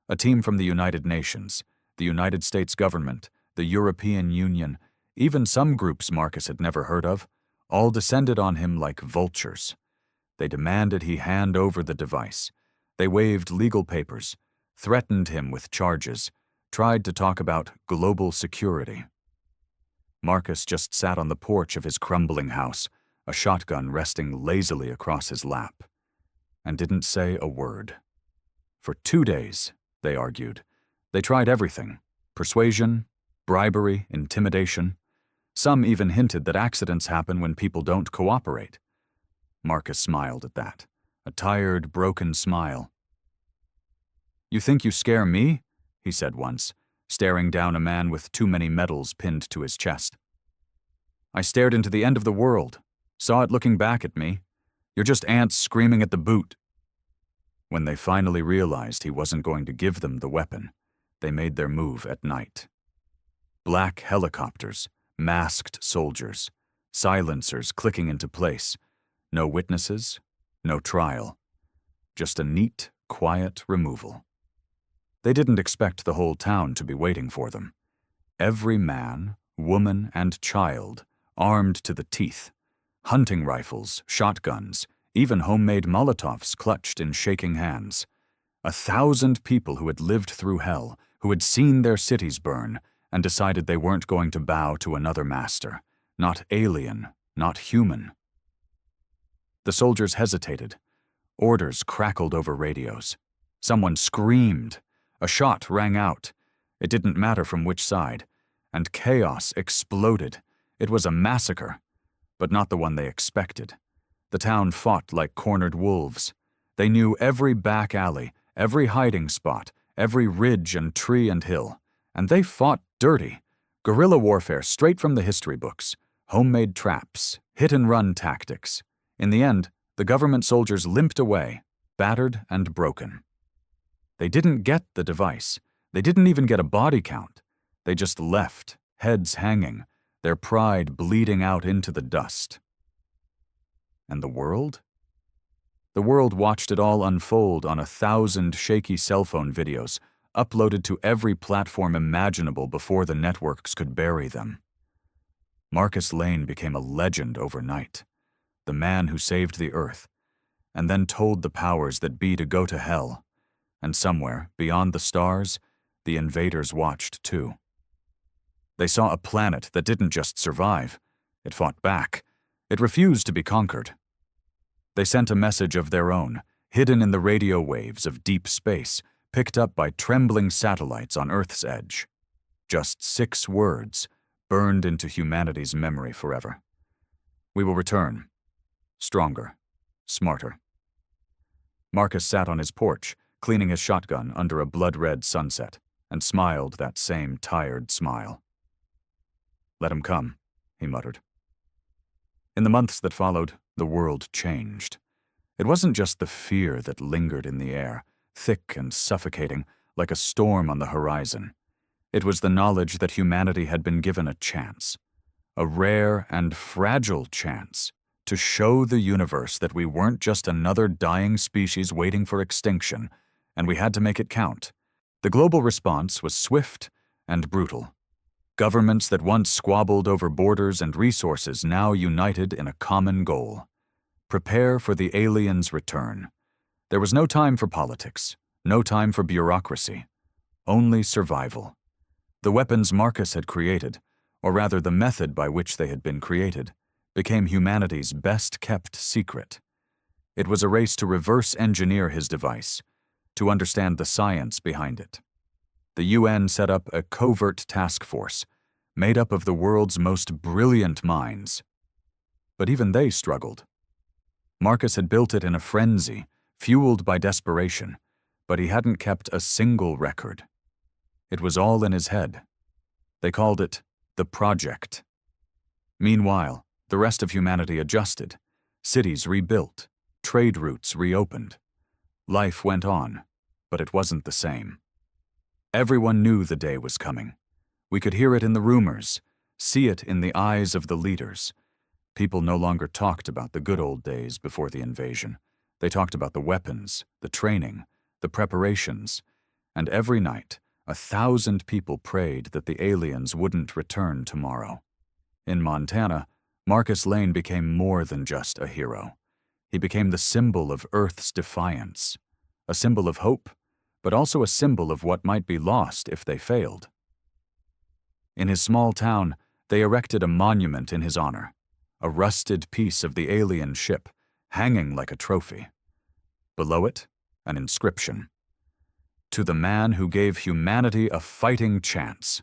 A team from the United Nations, the United States government, the European Union, even some groups Marcus had never heard of, all descended on him like vultures. They demanded he hand over the device. They waved legal papers, threatened him with charges, tried to talk about global security. Marcus just sat on the porch of his crumbling house, a shotgun resting lazily across his lap, and didn't say a word. For 2 days, they argued. They tried everything: persuasion, bribery, intimidation. Some even hinted that accidents happen when people don't cooperate. Marcus smiled at that, a tired, broken smile. "You think you scare me?" he said once, staring down a man with too many medals pinned to his chest. "I stared into the end of the world, saw it looking back at me. You're just ants screaming at the boot." When they finally realized he wasn't going to give them the weapon, they made their move at night. Black helicopters, masked soldiers, silencers clicking into place. No witnesses, no trial. Just a neat, quiet removal. They didn't expect the whole town to be waiting for them. Every man, woman, and child armed to the teeth. Hunting rifles, shotguns, even homemade Molotovs clutched in shaking hands. 1,000 people who had lived through hell, who had seen their cities burn, and decided they weren't going to bow to another master. Not alien, not human. The soldiers hesitated. Orders crackled over radios. Someone screamed. A shot rang out. It didn't matter from which side. And chaos exploded. It was a massacre, but not the one they expected. The town fought like cornered wolves. They knew every back alley, every hiding spot, every ridge and tree and hill. And they fought dirty. Guerrilla warfare straight from the history books. Homemade traps, hit-and-run tactics. In the end, the government soldiers limped away, battered and broken. They didn't get the device. They didn't even get a body count. They just left, heads hanging, their pride bleeding out into the dust. And the world? The world watched it all unfold on 1,000 shaky cell phone videos, uploaded to every platform imaginable before the networks could bury them. Marcus Lane became a legend overnight, the man who saved the earth, and then told the powers that be to go to hell. And somewhere, beyond the stars, the invaders watched too. They saw a planet that didn't just survive, it fought back. It refused to be conquered. They sent a message of their own, hidden in the radio waves of deep space, picked up by trembling satellites on Earth's edge. Just 6 words, burned into humanity's memory forever. We will return. Stronger. Smarter. Marcus sat on his porch, cleaning his shotgun under a blood-red sunset, and smiled that same tired smile. "Let him come," he muttered. In the months that followed, the world changed. It wasn't just the fear that lingered in the air, thick and suffocating, like a storm on the horizon. It was the knowledge that humanity had been given a chance, a rare and fragile chance, to show the universe that we weren't just another dying species waiting for extinction, and we had to make it count. The global response was swift and brutal. Governments that once squabbled over borders and resources now united in a common goal: prepare for the aliens' return. There was no time for politics, no time for bureaucracy, only survival. The weapons Marcus had created, or rather the method by which they had been created, became humanity's best-kept secret. It was a race to reverse engineer his device, to understand the science behind it. The UN set up a covert task force, made up of the world's most brilliant minds. But even they struggled. Marcus had built it in a frenzy, fueled by desperation, but he hadn't kept a single record. It was all in his head. They called it the project. Meanwhile, the rest of humanity adjusted. Cities rebuilt, trade routes reopened. Life went on, but it wasn't the same. Everyone knew the day was coming. We could hear it in the rumors, see it in the eyes of the leaders. People no longer talked about the good old days before the invasion. They talked about the weapons, the training, the preparations, and every night, 1,000 people prayed that the aliens wouldn't return tomorrow. In Montana, Marcus Lane became more than just a hero. He became the symbol of Earth's defiance, a symbol of hope, but also a symbol of what might be lost if they failed. In his small town, they erected a monument in his honor, a rusted piece of the alien ship, hanging like a trophy. Below it, an inscription: "To the man who gave humanity a fighting chance."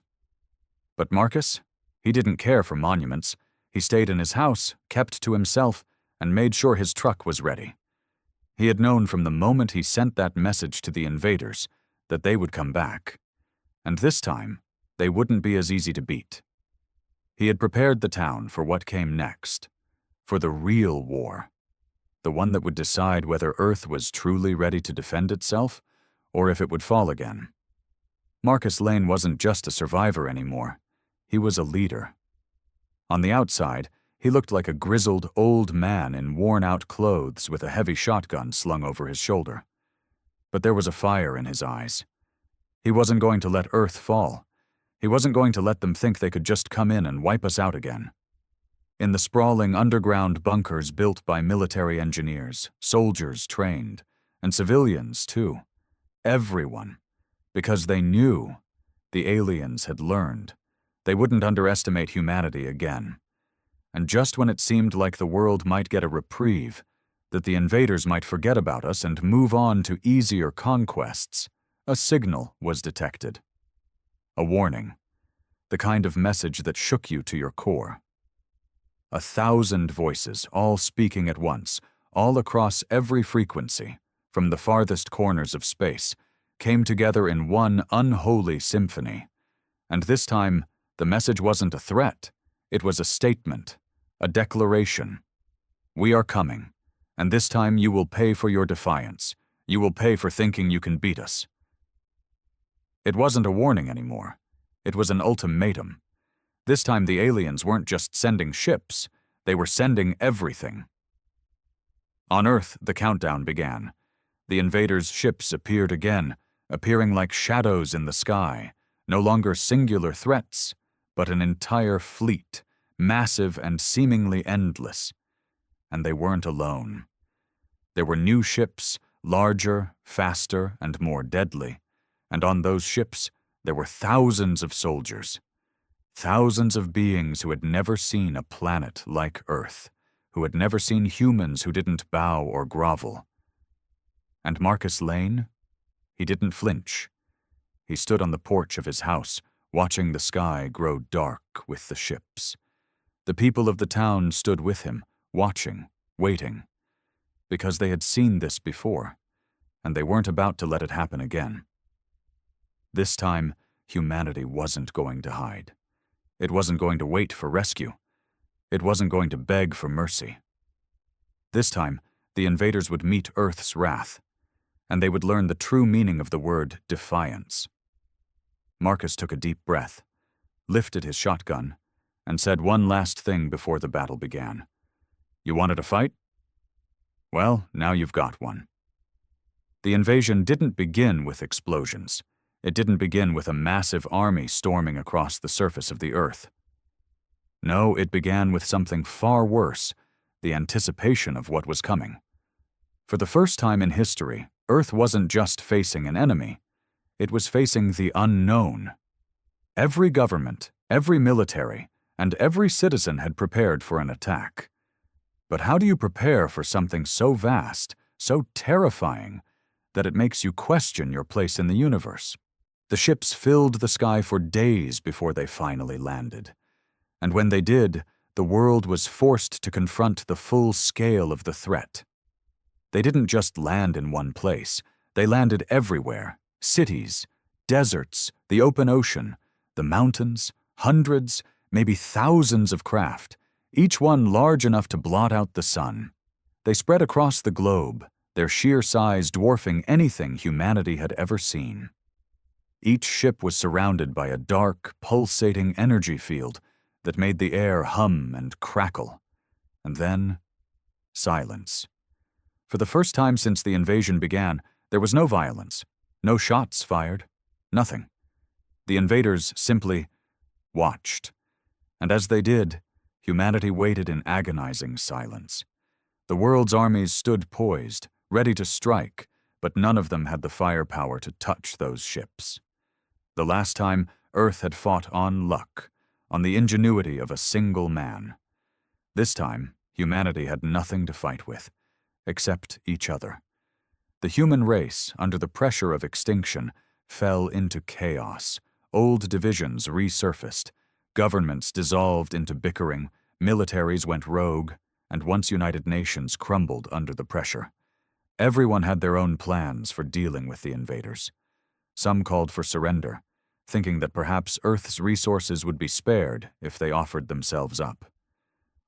But Marcus, he didn't care for monuments. He stayed in his house, kept to himself, and made sure his truck was ready. He had known from the moment he sent that message to the invaders that they would come back. And this time, they wouldn't be as easy to beat. He had prepared the town for what came next, for the real war, the one that would decide whether Earth was truly ready to defend itself or if it would fall again. Marcus Lane wasn't just a survivor anymore. He was a leader. On the outside, he looked like a grizzled old man in worn-out clothes with a heavy shotgun slung over his shoulder. But there was a fire in his eyes. He wasn't going to let Earth fall. He wasn't going to let them think they could just come in and wipe us out again. In the sprawling underground bunkers built by military engineers, soldiers trained, and civilians too, everyone, because they knew, the aliens had learned, they wouldn't underestimate humanity again. And just when it seemed like the world might get a reprieve, that the invaders might forget about us and move on to easier conquests, a signal was detected. A warning, the kind of message that shook you to your core. 1,000 voices, all speaking at once, all across every frequency, from the farthest corners of space, came together in one unholy symphony. And this time, the message wasn't a threat, it was a statement, a declaration. We are coming, and this time you will pay for your defiance. You will pay for thinking you can beat us. It wasn't a warning anymore. It was an ultimatum. This time the aliens weren't just sending ships, they were sending everything. On Earth, the countdown began. The invaders' ships appeared again, appearing like shadows in the sky, no longer singular threats, but an entire fleet, massive and seemingly endless. And they weren't alone. There were new ships, larger, faster, and more deadly, and on those ships there were thousands of soldiers. Thousands of beings who had never seen a planet like Earth, who had never seen humans who didn't bow or grovel. And Marcus Lane? He didn't flinch. He stood on the porch of his house, watching the sky grow dark with the ships. The people of the town stood with him, watching, waiting, because they had seen this before, and they weren't about to let it happen again. This time, humanity wasn't going to hide. It wasn't going to wait for rescue. It wasn't going to beg for mercy. This time, the invaders would meet Earth's wrath, and they would learn the true meaning of the word defiance. Marcus took a deep breath, lifted his shotgun, and said one last thing before the battle began. You wanted a fight? Well, now you've got one. The invasion didn't begin with explosions. It didn't begin with a massive army storming across the surface of the Earth. No, it began with something far worse, the anticipation of what was coming. For the first time in history, Earth wasn't just facing an enemy. It was facing the unknown. Every government, every military, and every citizen had prepared for an attack. But how do you prepare for something so vast, so terrifying, that it makes you question your place in the universe? The ships filled the sky for days before they finally landed. And when they did, the world was forced to confront the full scale of the threat. They didn't just land in one place. They landed everywhere. Cities, deserts, the open ocean, the mountains, hundreds, maybe thousands of craft, each one large enough to blot out the sun. They spread across the globe, their sheer size dwarfing anything humanity had ever seen. Each ship was surrounded by a dark, pulsating energy field that made the air hum and crackle. And then, silence. For the first time since the invasion began, there was no violence, no shots fired, nothing. The invaders simply watched. And as they did, Humanity waited in agonizing silence. The world's armies stood poised, ready to strike, but none of them had the firepower to touch those ships. The last time, Earth had fought on luck, on the ingenuity of a single man. This time, humanity had nothing to fight with, except each other. The human race, under the pressure of extinction, fell into chaos. Old divisions resurfaced, governments dissolved into bickering, militaries went rogue, and once united nations crumbled under the pressure. Everyone had their own plans for dealing with the invaders. Some called for surrender, thinking that perhaps Earth's resources would be spared if they offered themselves up.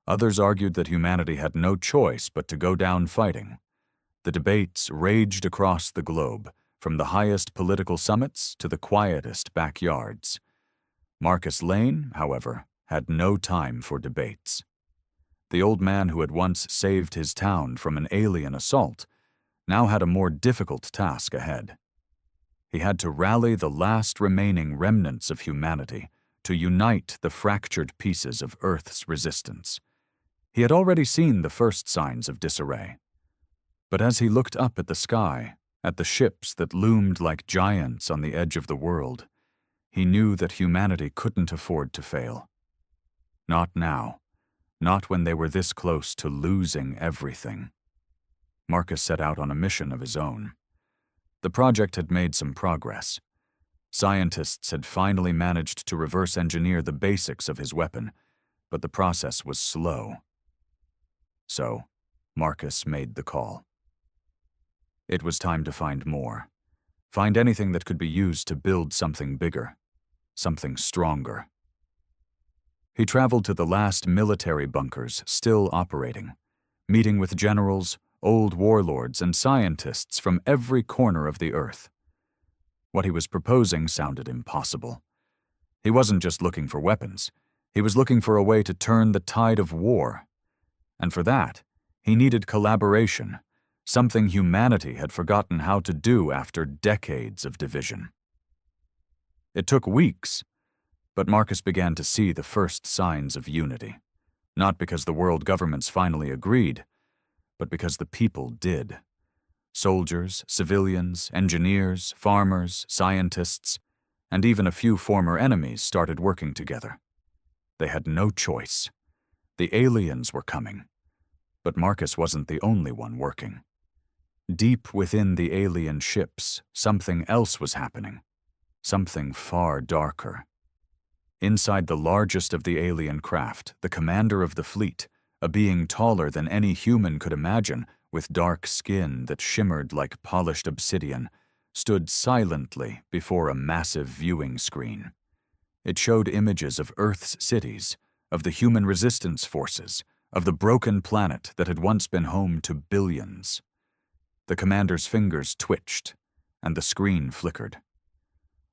Others argued that humanity had no choice but to go down fighting. The debates raged across the globe, from the highest political summits to the quietest backyards. Marcus Lane, however, had no time for debates. The old man who had once saved his town from an alien assault now had a more difficult task ahead. He had to rally the last remaining remnants of humanity to unite the fractured pieces of Earth's resistance. He had already seen the first signs of disarray. But as he looked up at the sky, at the ships that loomed like giants on the edge of the world, he knew that humanity couldn't afford to fail. Not now. Not when they were this close to losing everything. Marcus set out on a mission of his own. The project had made some progress. Scientists had finally managed to reverse engineer the basics of his weapon, but the process was slow. So, Marcus made the call. It was time to find more. Find anything that could be used to build something bigger, something stronger. He traveled to the last military bunkers still operating, meeting with generals, old warlords, and scientists from every corner of the Earth. What he was proposing sounded impossible. He wasn't just looking for weapons. He was looking for a way to turn the tide of war. And for that, he needed collaboration, something humanity had forgotten how to do after decades of division. It took weeks, but Marcus began to see the first signs of unity, not because the world governments finally agreed, but because the people did. Soldiers, civilians, engineers, farmers, scientists, and even a few former enemies started working together. They had no choice. The aliens were coming, but Marcus wasn't the only one working. Deep within the alien ships, something else was happening, something far darker. Inside the largest of the alien craft, the commander of the fleet, a being taller than any human could imagine, with dark skin that shimmered like polished obsidian, stood silently before a massive viewing screen. It showed images of Earth's cities, of the human resistance forces, of the broken planet that had once been home to billions. The commander's fingers twitched, and the screen flickered.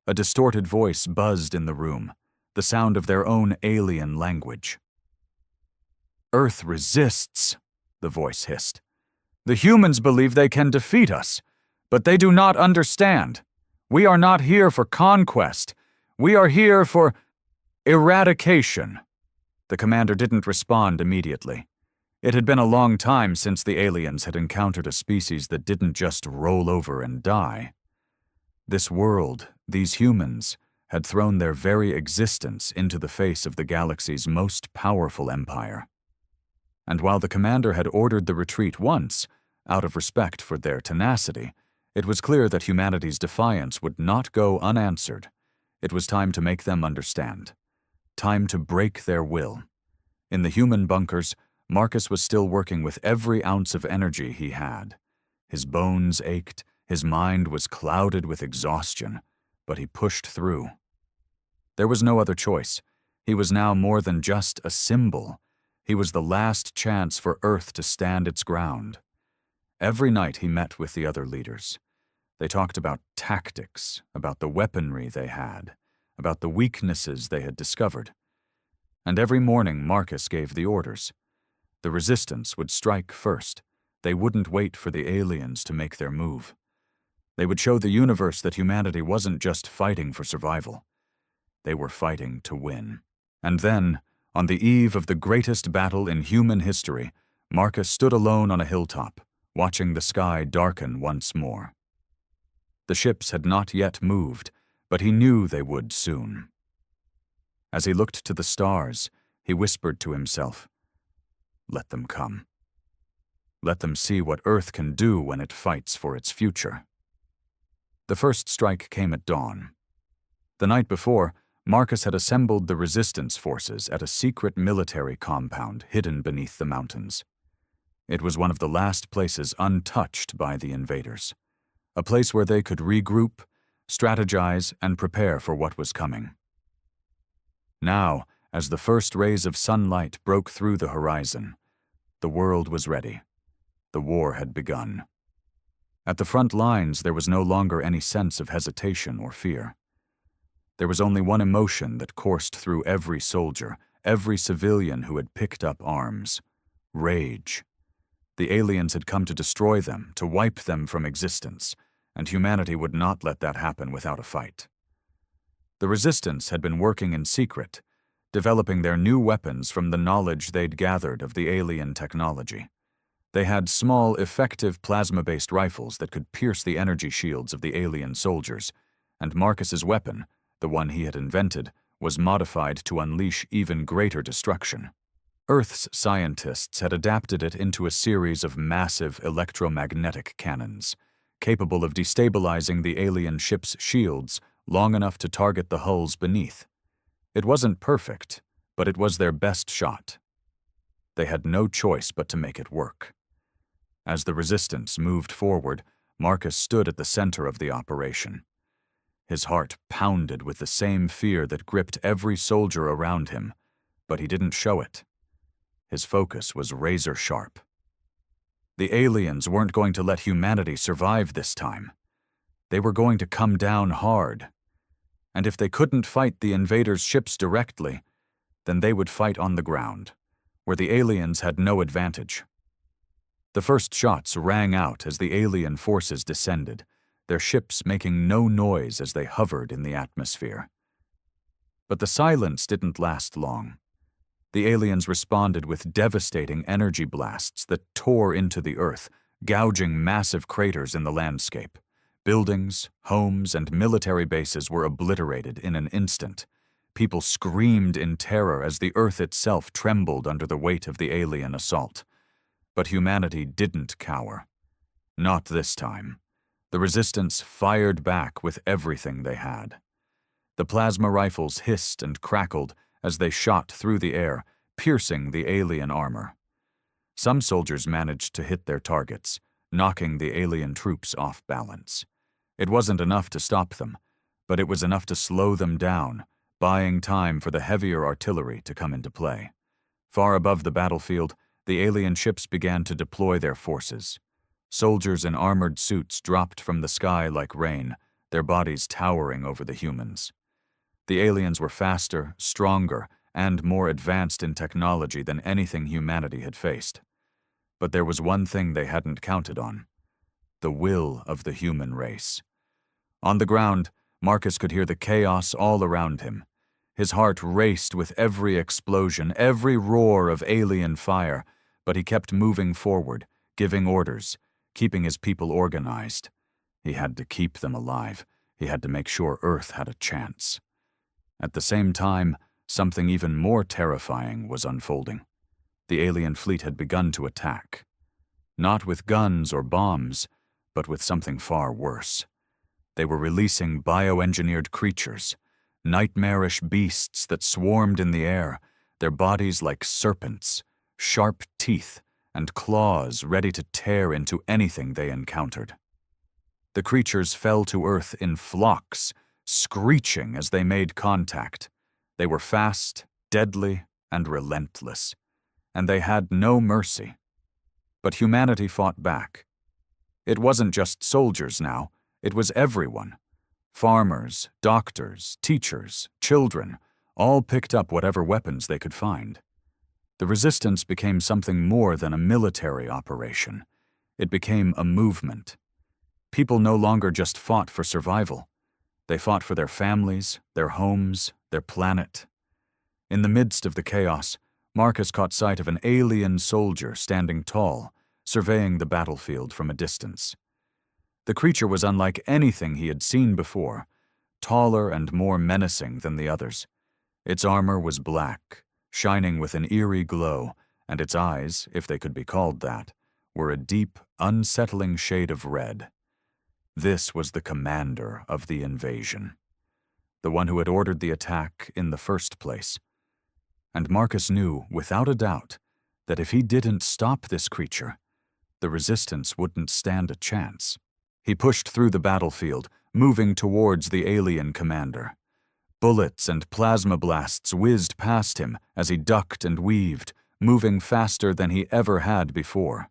A distorted voice buzzed in the room, the sound of their own alien language. "Earth resists," the voice hissed. "The humans believe they can defeat us, but they do not understand. We are not here for conquest. We are here for eradication." The commander didn't respond immediately. It had been a long time since the aliens had encountered a species that didn't just roll over and die. This world, these humans, had thrown their very existence into the face of the galaxy's most powerful empire. And while the commander had ordered the retreat once, out of respect for their tenacity, it was clear that humanity's defiance would not go unanswered. It was time to make them understand. Time to break their will. In the human bunkers, Marcus was still working with every ounce of energy he had. His bones ached, his mind was clouded with exhaustion, but he pushed through. There was no other choice. He was now more than just a symbol. He was the last chance for Earth to stand its ground. Every night he met with the other leaders. They talked about tactics, about the weaponry they had, about the weaknesses they had discovered. And every morning Marcus gave the orders. The resistance would strike first. They wouldn't wait for the aliens to make their move. They would show the universe that humanity wasn't just fighting for survival. They were fighting to win. And then, On the eve of the greatest battle in human history, Marcus stood alone on a hilltop, watching the sky darken once more. The ships had not yet moved, but he knew they would soon. As he looked to the stars, he whispered to himself, "Let them come. Let them see what Earth can do when it fights for its future." The first strike came at dawn. The night before, Marcus had assembled the resistance forces at a secret military compound hidden beneath the mountains. It was one of the last places untouched by the invaders, a place where they could regroup, strategize, and prepare for what was coming. Now, as the first rays of sunlight broke through the horizon, the world was ready. The war had begun. At the front lines, there was no longer any sense of hesitation or fear. There was only one emotion that coursed through every soldier, every civilian who had picked up arms: rage. The aliens had come to destroy them, to wipe them from existence, and humanity would not let that happen without a fight. The resistance had been working in secret, developing their new weapons from the knowledge they'd gathered of the alien technology. They had small, effective plasma-based rifles that could pierce the energy shields of the alien soldiers, and Marcus's weapon, the one he had invented, was modified to unleash even greater destruction. Earth's scientists had adapted it into a series of massive electromagnetic cannons, capable of destabilizing the alien ship's shields long enough to target the hulls beneath. It wasn't perfect, but it was their best shot. They had no choice but to make it work. As the resistance moved forward, Marcus stood at the center of the operation. His heart pounded with the same fear that gripped every soldier around him, but he didn't show it. His focus was razor sharp. The aliens weren't going to let humanity survive this time. They were going to come down hard. And if they couldn't fight the invaders' ships directly, then they would fight on the ground, where the aliens had no advantage. The first shots rang out as the alien forces descended, their ships making no noise as they hovered in the atmosphere. But the silence didn't last long. The aliens responded with devastating energy blasts that tore into the earth, gouging massive craters in the landscape. Buildings, homes, and military bases were obliterated in an instant. People screamed in terror as the earth itself trembled under the weight of the alien assault. But humanity didn't cower. Not this time. The resistance fired back with everything they had. The plasma rifles hissed and crackled as they shot through the air, piercing the alien armor. Some soldiers managed to hit their targets, knocking the alien troops off balance. It wasn't enough to stop them, but it was enough to slow them down, buying time for the heavier artillery to come into play. Far above the battlefield, the alien ships began to deploy their forces. Soldiers in armored suits dropped from the sky like rain, their bodies towering over the humans. The aliens were faster, stronger, and more advanced in technology than anything humanity had faced. But there was one thing they hadn't counted on: the will of the human race. On the ground, Marcus could hear the chaos all around him. His heart raced with every explosion, every roar of alien fire, but he kept moving forward, giving orders, keeping his people organized. He had to keep them alive. He had to make sure Earth had a chance. At the same time, something even more terrifying was unfolding. The alien fleet had begun to attack. Not with guns or bombs, but with something far worse. They were releasing bioengineered creatures, nightmarish beasts that swarmed in the air, their bodies like serpents, sharp teeth and claws ready to tear into anything they encountered. The creatures fell to earth in flocks, screeching as they made contact. They were fast, deadly, and relentless, and they had no mercy. But humanity fought back. It wasn't just soldiers now, it was everyone. Farmers, doctors, teachers, children, all picked up whatever weapons they could find. The resistance became something more than a military operation. It became a movement. People no longer just fought for survival. They fought for their families, their homes, their planet. In the midst of the chaos, Marcus caught sight of an alien soldier standing tall, surveying the battlefield from a distance. The creature was unlike anything he had seen before, taller and more menacing than the others. Its armor was black, shining with an eerie glow, and its eyes, if they could be called that, were a deep, unsettling shade of red. This was the commander of the invasion, the one who had ordered the attack in the first place. And Marcus knew, without a doubt, that if he didn't stop this creature, the resistance wouldn't stand a chance. He pushed through the battlefield, moving towards the alien commander. Bullets and plasma blasts whizzed past him as he ducked and weaved, moving faster than he ever had before.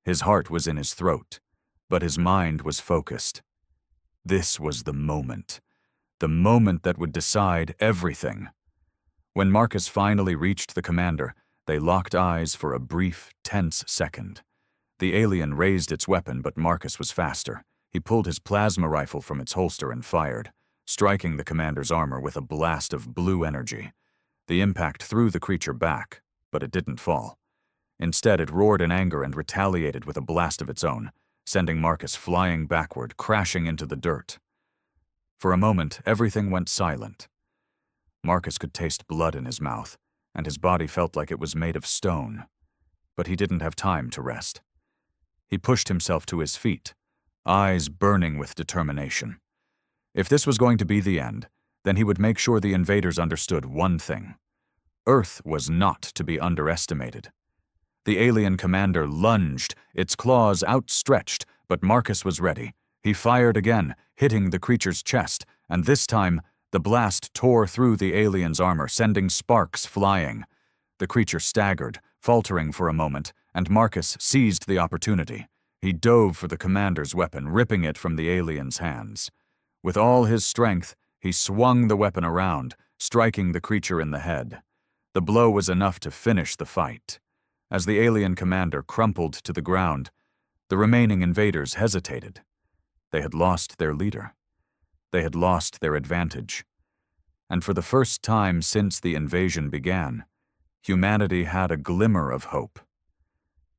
His heart was in his throat, but his mind was focused. This was the moment that would decide everything. When Marcus finally reached the commander, they locked eyes for a brief, tense second. The alien raised its weapon, but Marcus was faster. He pulled his plasma rifle from its holster and fired, striking the commander's armor with a blast of blue energy. The impact threw the creature back, but it didn't fall. Instead, it roared in anger and retaliated with a blast of its own, sending Marcus flying backward, crashing into the dirt. For a moment, everything went silent. Marcus could taste blood in his mouth, and his body felt like it was made of stone. But he didn't have time to rest. He pushed himself to his feet, eyes burning with determination. If this was going to be the end, then he would make sure the invaders understood one thing. Earth was not to be underestimated. The alien commander lunged, its claws outstretched, but Marcus was ready. He fired again, hitting the creature's chest, and this time, the blast tore through the alien's armor, sending sparks flying. The creature staggered, faltering for a moment, and Marcus seized the opportunity. He dove for the commander's weapon, ripping it from the alien's hands. With all his strength, he swung the weapon around, striking the creature in the head. The blow was enough to finish the fight. As the alien commander crumpled to the ground, the remaining invaders hesitated. They had lost their leader. They had lost their advantage. And for the first time since the invasion began, humanity had a glimmer of hope.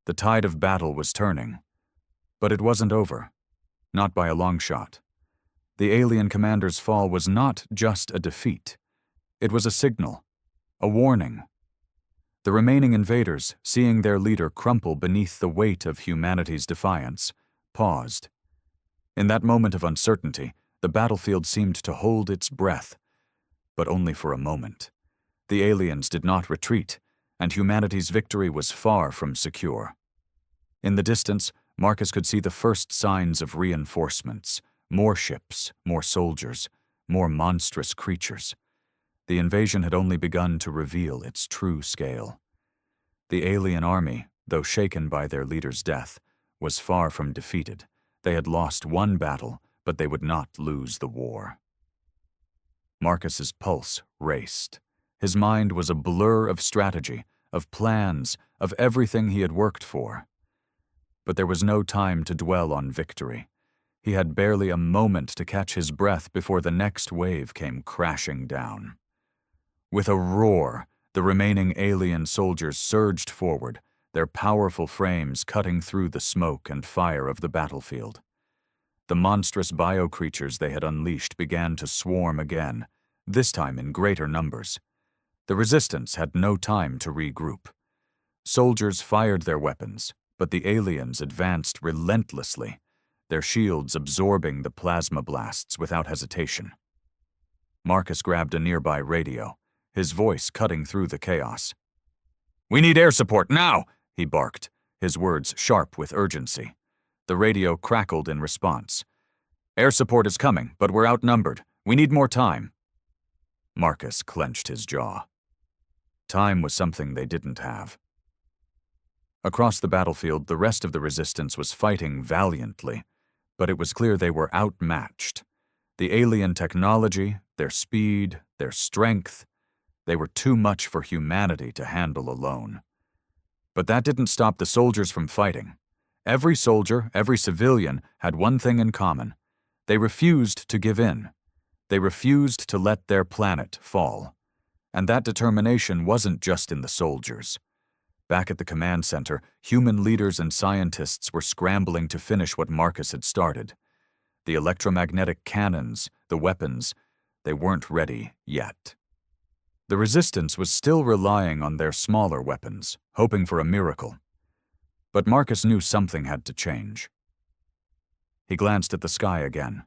The tide of battle was turning, but it wasn't over, not by a long shot. The alien commander's fall was not just a defeat. It was a signal, a warning. The remaining invaders, seeing their leader crumple beneath the weight of humanity's defiance, paused. In that moment of uncertainty, the battlefield seemed to hold its breath, but only for a moment. The aliens did not retreat, and humanity's victory was far from secure. In the distance, Marcus could see the first signs of reinforcements. More ships, more soldiers, more monstrous creatures. The invasion had only begun to reveal its true scale. The alien army, though shaken by their leader's death, was far from defeated. They had lost one battle, but they would not lose the war. Marcus's pulse raced. His mind was a blur of strategy, of plans, of everything he had worked for. But there was no time to dwell on victory. He had barely a moment to catch his breath before the next wave came crashing down. With a roar, the remaining alien soldiers surged forward, their powerful frames cutting through the smoke and fire of the battlefield. The monstrous bio-creatures they had unleashed began to swarm again, this time in greater numbers. The resistance had no time to regroup. Soldiers fired their weapons, but the aliens advanced relentlessly, their shields absorbing the plasma blasts without hesitation. Marcus grabbed a nearby radio, his voice cutting through the chaos. "We need air support, now!" he barked, his words sharp with urgency. The radio crackled in response. "Air support is coming, but we're outnumbered. We need more time." Marcus clenched his jaw. Time was something they didn't have. Across the battlefield, the rest of the resistance was fighting valiantly, but it was clear they were outmatched. The alien technology, their speed, their strength, they were too much for humanity to handle alone. But that didn't stop the soldiers from fighting. Every soldier, every civilian, had one thing in common. They refused to give in. They refused to let their planet fall. And that determination wasn't just in the soldiers. Back at the command center, human leaders and scientists were scrambling to finish what Marcus had started. The electromagnetic cannons, the weapons, they weren't ready yet. The resistance was still relying on their smaller weapons, hoping for a miracle. But Marcus knew something had to change. He glanced at the sky again.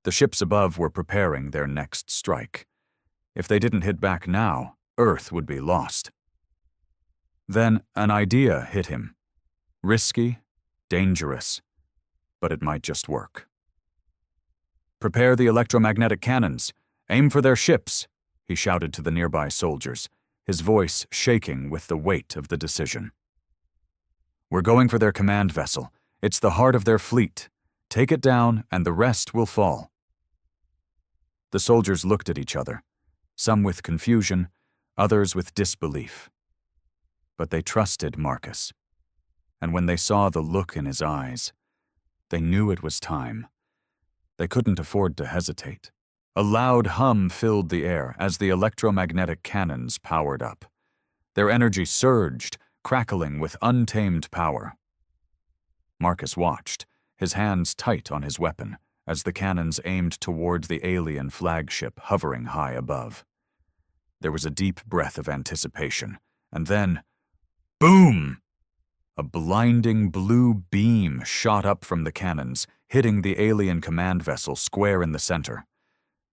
The ships above were preparing their next strike. If they didn't hit back now, Earth would be lost. Then an idea hit him. Risky, dangerous, but it might just work. "Prepare the electromagnetic cannons. Aim for their ships," he shouted to the nearby soldiers, his voice shaking with the weight of the decision. "We're going for their command vessel. It's the heart of their fleet. Take it down, and the rest will fall." The soldiers looked at each other, some with confusion, others with disbelief. But they trusted Marcus. And when they saw the look in his eyes, they knew it was time. They couldn't afford to hesitate. A loud hum filled the air as the electromagnetic cannons powered up. Their energy surged, crackling with untamed power. Marcus watched, his hands tight on his weapon, as the cannons aimed toward the alien flagship hovering high above. There was a deep breath of anticipation, and then, boom! A blinding blue beam shot up from the cannons, hitting the alien command vessel square in the center.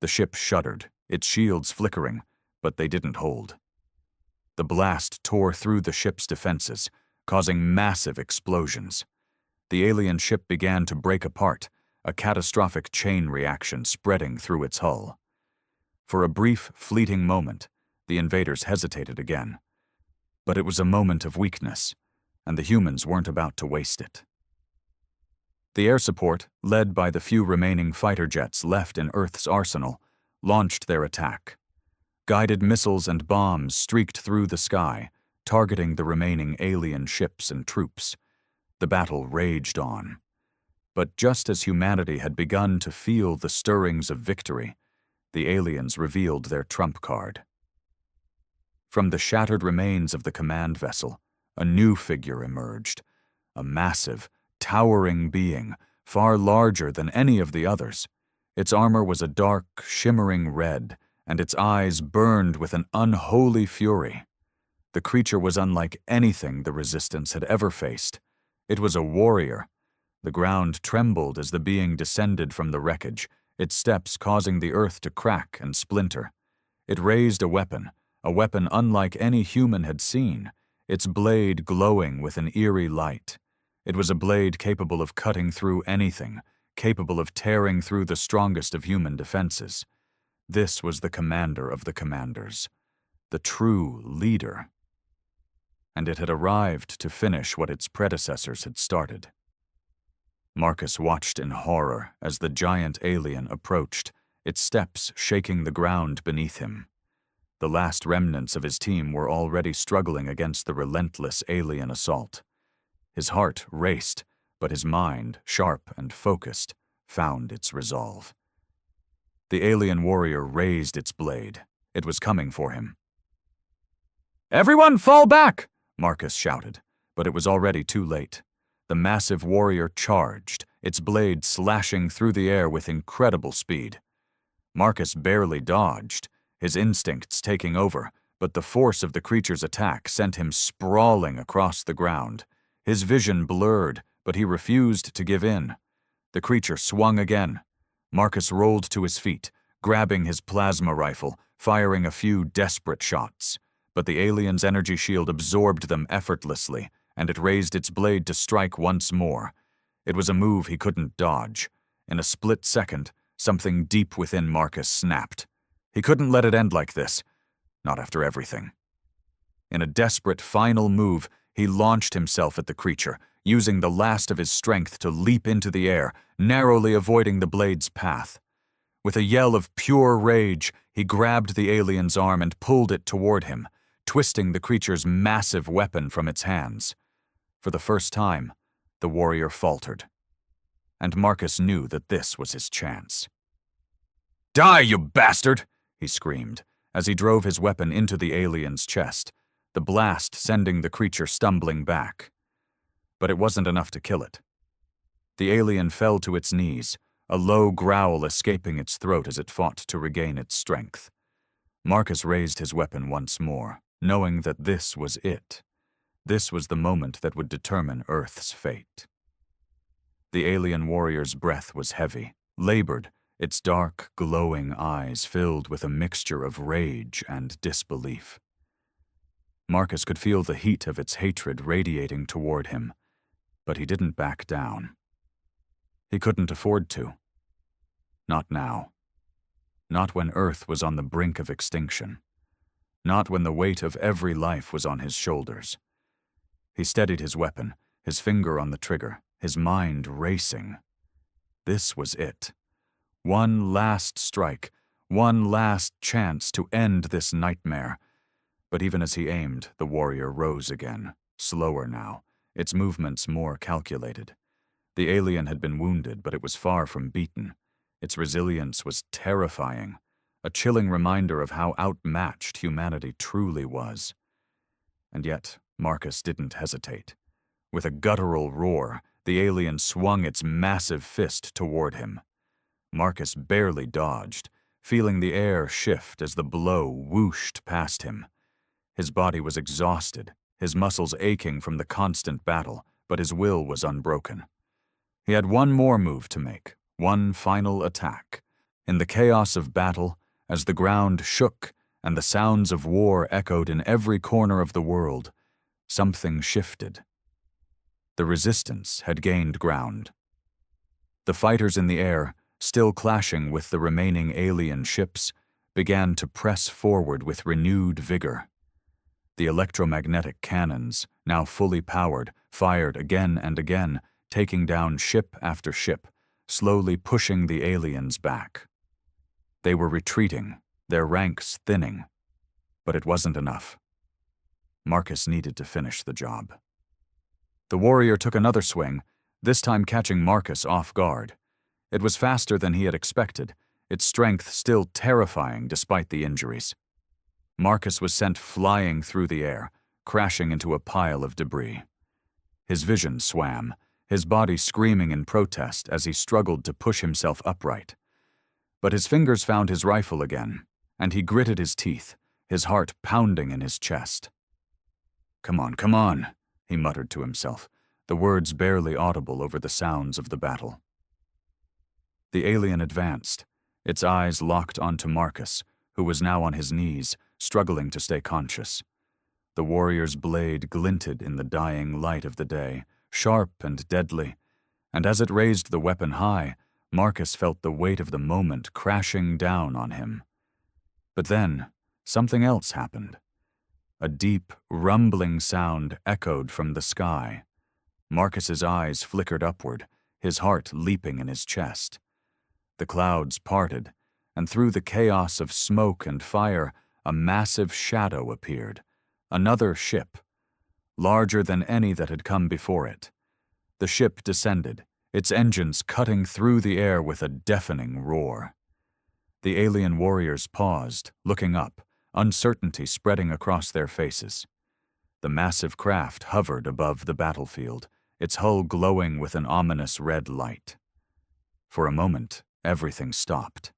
The ship shuddered, its shields flickering, but they didn't hold. The blast tore through the ship's defenses, causing massive explosions. The alien ship began to break apart, a catastrophic chain reaction spreading through its hull. For a brief, fleeting moment, the invaders hesitated again. But it was a moment of weakness, and the humans weren't about to waste it. The air support, led by the few remaining fighter jets left in Earth's arsenal, launched their attack. Guided missiles and bombs streaked through the sky, targeting the remaining alien ships and troops. The battle raged on. But just as humanity had begun to feel the stirrings of victory, the aliens revealed their trump card. From the shattered remains of the command vessel, a new figure emerged, a massive, towering being, far larger than any of the others. Its armor was a dark, shimmering red, and its eyes burned with an unholy fury. The creature was unlike anything the Resistance had ever faced. It was a warrior. The ground trembled as the being descended from the wreckage, its steps causing the earth to crack and splinter. It raised a weapon unlike any human had seen, its blade glowing with an eerie light. It was a blade capable of cutting through anything, capable of tearing through the strongest of human defenses. This was the commander of the commanders, the true leader. And it had arrived to finish what its predecessors had started. Marcus watched in horror as the giant alien approached, its steps shaking the ground beneath him. The last remnants of his team were already struggling against the relentless alien assault. His heart raced, but his mind, sharp and focused, found its resolve. The alien warrior raised its blade. It was coming for him. "Everyone fall back!" Marcus shouted, but it was already too late. The massive warrior charged, its blade slashing through the air with incredible speed. Marcus barely dodged, his instincts taking over, but the force of the creature's attack sent him sprawling across the ground. His vision blurred, but he refused to give in. The creature swung again. Marcus rolled to his feet, grabbing his plasma rifle, firing a few desperate shots. But the alien's energy shield absorbed them effortlessly, and it raised its blade to strike once more. It was a move he couldn't dodge. In a split second, something deep within Marcus snapped. He couldn't let it end like this, not after everything. In a desperate final move, he launched himself at the creature, using the last of his strength to leap into the air, narrowly avoiding the blade's path. With a yell of pure rage, he grabbed the alien's arm and pulled it toward him, twisting the creature's massive weapon from its hands. For the first time, the warrior faltered, and Marcus knew that this was his chance. "Die, you bastard!" he screamed, as he drove his weapon into the alien's chest, the blast sending the creature stumbling back. But it wasn't enough to kill it. The alien fell to its knees, a low growl escaping its throat as it fought to regain its strength. Marcus raised his weapon once more, knowing that this was it. This was the moment that would determine Earth's fate. The alien warrior's breath was heavy, labored, its dark, glowing eyes filled with a mixture of rage and disbelief. Marcus could feel the heat of its hatred radiating toward him, but he didn't back down. He couldn't afford to. Not now. Not when Earth was on the brink of extinction. Not when the weight of every life was on his shoulders. He steadied his weapon, his finger on the trigger, his mind racing. This was it. One last strike, one last chance to end this nightmare. But even as he aimed, the warrior rose again, slower now, its movements more calculated. The alien had been wounded, but it was far from beaten. Its resilience was terrifying, a chilling reminder of how outmatched humanity truly was. And yet, Marcus didn't hesitate. With a guttural roar, the alien swung its massive fist toward him. Marcus barely dodged, feeling the air shift as the blow whooshed past him. His body was exhausted, his muscles aching from the constant battle, but his will was unbroken. He had one more move to make, one final attack. In the chaos of battle, as the ground shook and the sounds of war echoed in every corner of the world, something shifted. The resistance had gained ground. The fighters in the air, still clashing with the remaining alien ships, began to press forward with renewed vigor. The electromagnetic cannons, now fully powered, fired again and again, taking down ship after ship, slowly pushing the aliens back. They were retreating, their ranks thinning, but it wasn't enough. Marcus needed to finish the job. The warrior took another swing, this time catching Marcus off guard. It was faster than he had expected, its strength still terrifying despite the injuries. Marcus was sent flying through the air, crashing into a pile of debris. His vision swam, his body screaming in protest as he struggled to push himself upright. But his fingers found his rifle again, and he gritted his teeth, his heart pounding in his chest. Come on, he muttered to himself, the words barely audible over the sounds of the battle. The alien advanced, its eyes locked onto Marcus, who was now on his knees, struggling to stay conscious. The warrior's blade glinted in the dying light of the day, sharp and deadly, and as it raised the weapon high, Marcus felt the weight of the moment crashing down on him. But then, something else happened. A deep, rumbling sound echoed from the sky. Marcus's eyes flickered upward, his heart leaping in his chest. The clouds parted, and through the chaos of smoke and fire, a massive shadow appeared. Another ship, larger than any that had come before it. The ship descended, its engines cutting through the air with a deafening roar. The alien warriors paused, looking up, uncertainty spreading across their faces. The massive craft hovered above the battlefield, its hull glowing with an ominous red light. For a moment, everything stopped.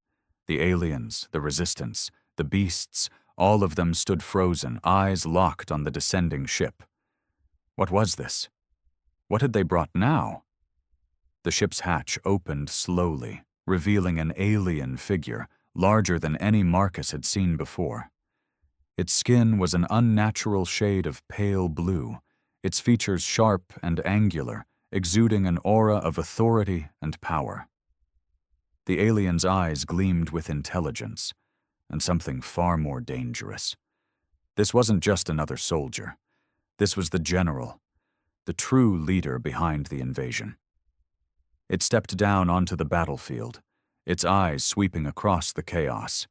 The aliens, the resistance, the beasts, all of them stood frozen, eyes locked on the descending ship. What was this? What had they brought now? The ship's hatch opened slowly, revealing an alien figure, larger than any Marcus had seen before. Its skin was an unnatural shade of pale blue, its features sharp and angular, exuding an aura of authority and power. The alien's eyes gleamed with intelligence, and something far more dangerous. This wasn't just another soldier. This was the general, the true leader behind the invasion. It stepped down onto the battlefield, its eyes sweeping across the chaos.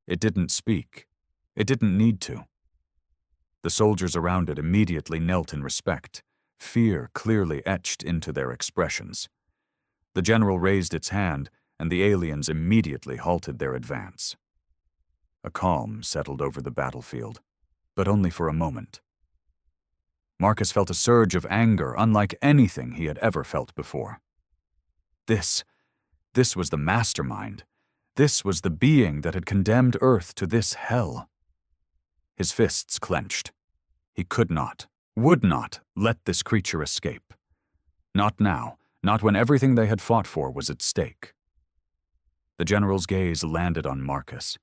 It didn't speak. It didn't need to. The soldiers around it immediately knelt in respect, fear clearly etched into their expressions. The general raised its hand, and the aliens immediately halted their advance. A calm settled over the battlefield, but only for a moment. Marcus felt a surge of anger unlike anything he had ever felt before. This was the mastermind. This was the being that had condemned Earth to this hell. His fists clenched. He could not, would not, let this creature escape. Not now, not when everything they had fought for was at stake. The general's gaze landed on Marcus,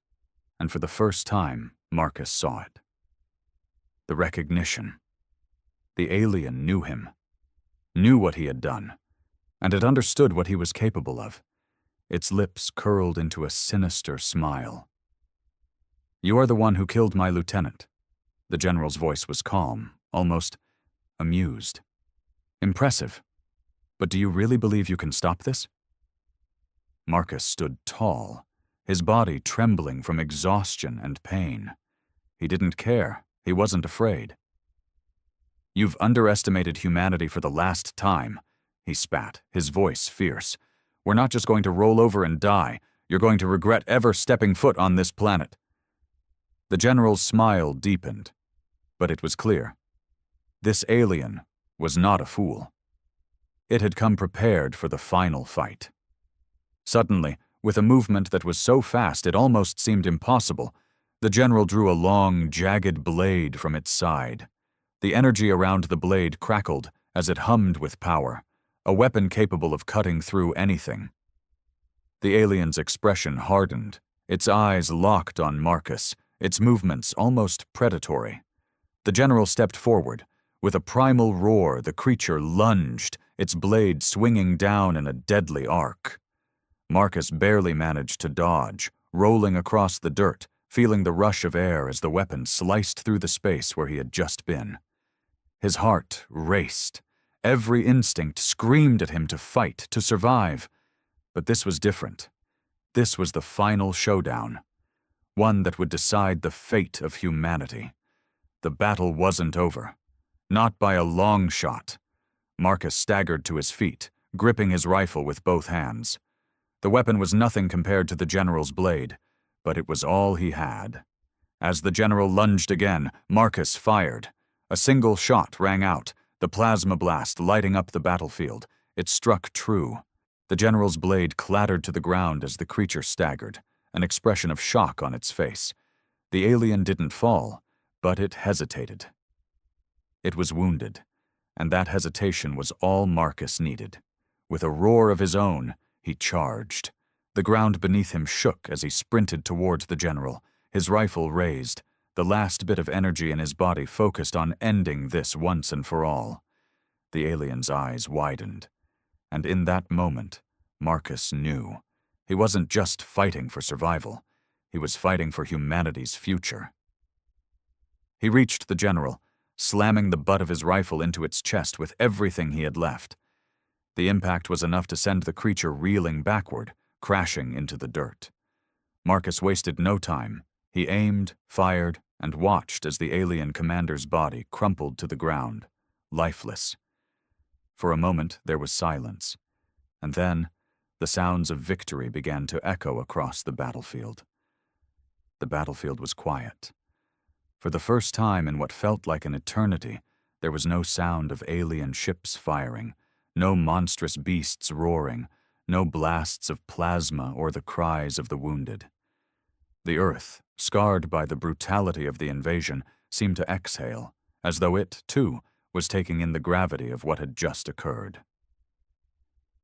and for the first time, Marcus saw it. The recognition. The alien knew him, knew what he had done, and had understood what he was capable of. Its lips curled into a sinister smile. "You are the one who killed my lieutenant." The general's voice was calm, almost amused. "Impressive. But do you really believe you can stop this?" Marcus stood tall, his body trembling from exhaustion and pain. He didn't care. He wasn't afraid. "You've underestimated humanity for the last time," he spat, his voice fierce. "We're not just going to roll over and die. You're going to regret ever stepping foot on this planet." The general's smile deepened, but it was clear. This alien was not a fool. It had come prepared for the final fight. Suddenly, with a movement that was so fast it almost seemed impossible, the general drew a long, jagged blade from its side. The energy around the blade crackled as it hummed with power, a weapon capable of cutting through anything. The alien's expression hardened, its eyes locked on Marcus, its movements almost predatory. The general stepped forward. With a primal roar, the creature lunged, its blade swinging down in a deadly arc. Marcus barely managed to dodge, rolling across the dirt, feeling the rush of air as the weapon sliced through the space where he had just been. His heart raced. Every instinct screamed at him to fight, to survive. But this was different. This was the final showdown, one that would decide the fate of humanity. The battle wasn't over. Not by a long shot. Marcus staggered to his feet, gripping his rifle with both hands. The weapon was nothing compared to the general's blade, but it was all he had. As the general lunged again, Marcus fired. A single shot rang out, the plasma blast lighting up the battlefield. It struck true. The general's blade clattered to the ground as the creature staggered, an expression of shock on its face. The alien didn't fall, but it hesitated. It was wounded, and that hesitation was all Marcus needed. With a roar of his own, he charged. The ground beneath him shook as he sprinted towards the general, his rifle raised, the last bit of energy in his body focused on ending this once and for all. The alien's eyes widened, and in that moment, Marcus knew. He wasn't just fighting for survival. He was fighting for humanity's future. He reached the general, slamming the butt of his rifle into its chest with everything he had left. The impact was enough to send the creature reeling backward, crashing into the dirt. Marcus wasted no time. He aimed, fired, and watched as the alien commander's body crumpled to the ground, lifeless. For a moment, there was silence, and then the sounds of victory began to echo across the battlefield. The battlefield was quiet. For the first time in what felt like an eternity, there was no sound of alien ships firing, no monstrous beasts roaring, no blasts of plasma or the cries of the wounded. The earth, scarred by the brutality of the invasion, seemed to exhale, as though it, too, was taking in the gravity of what had just occurred.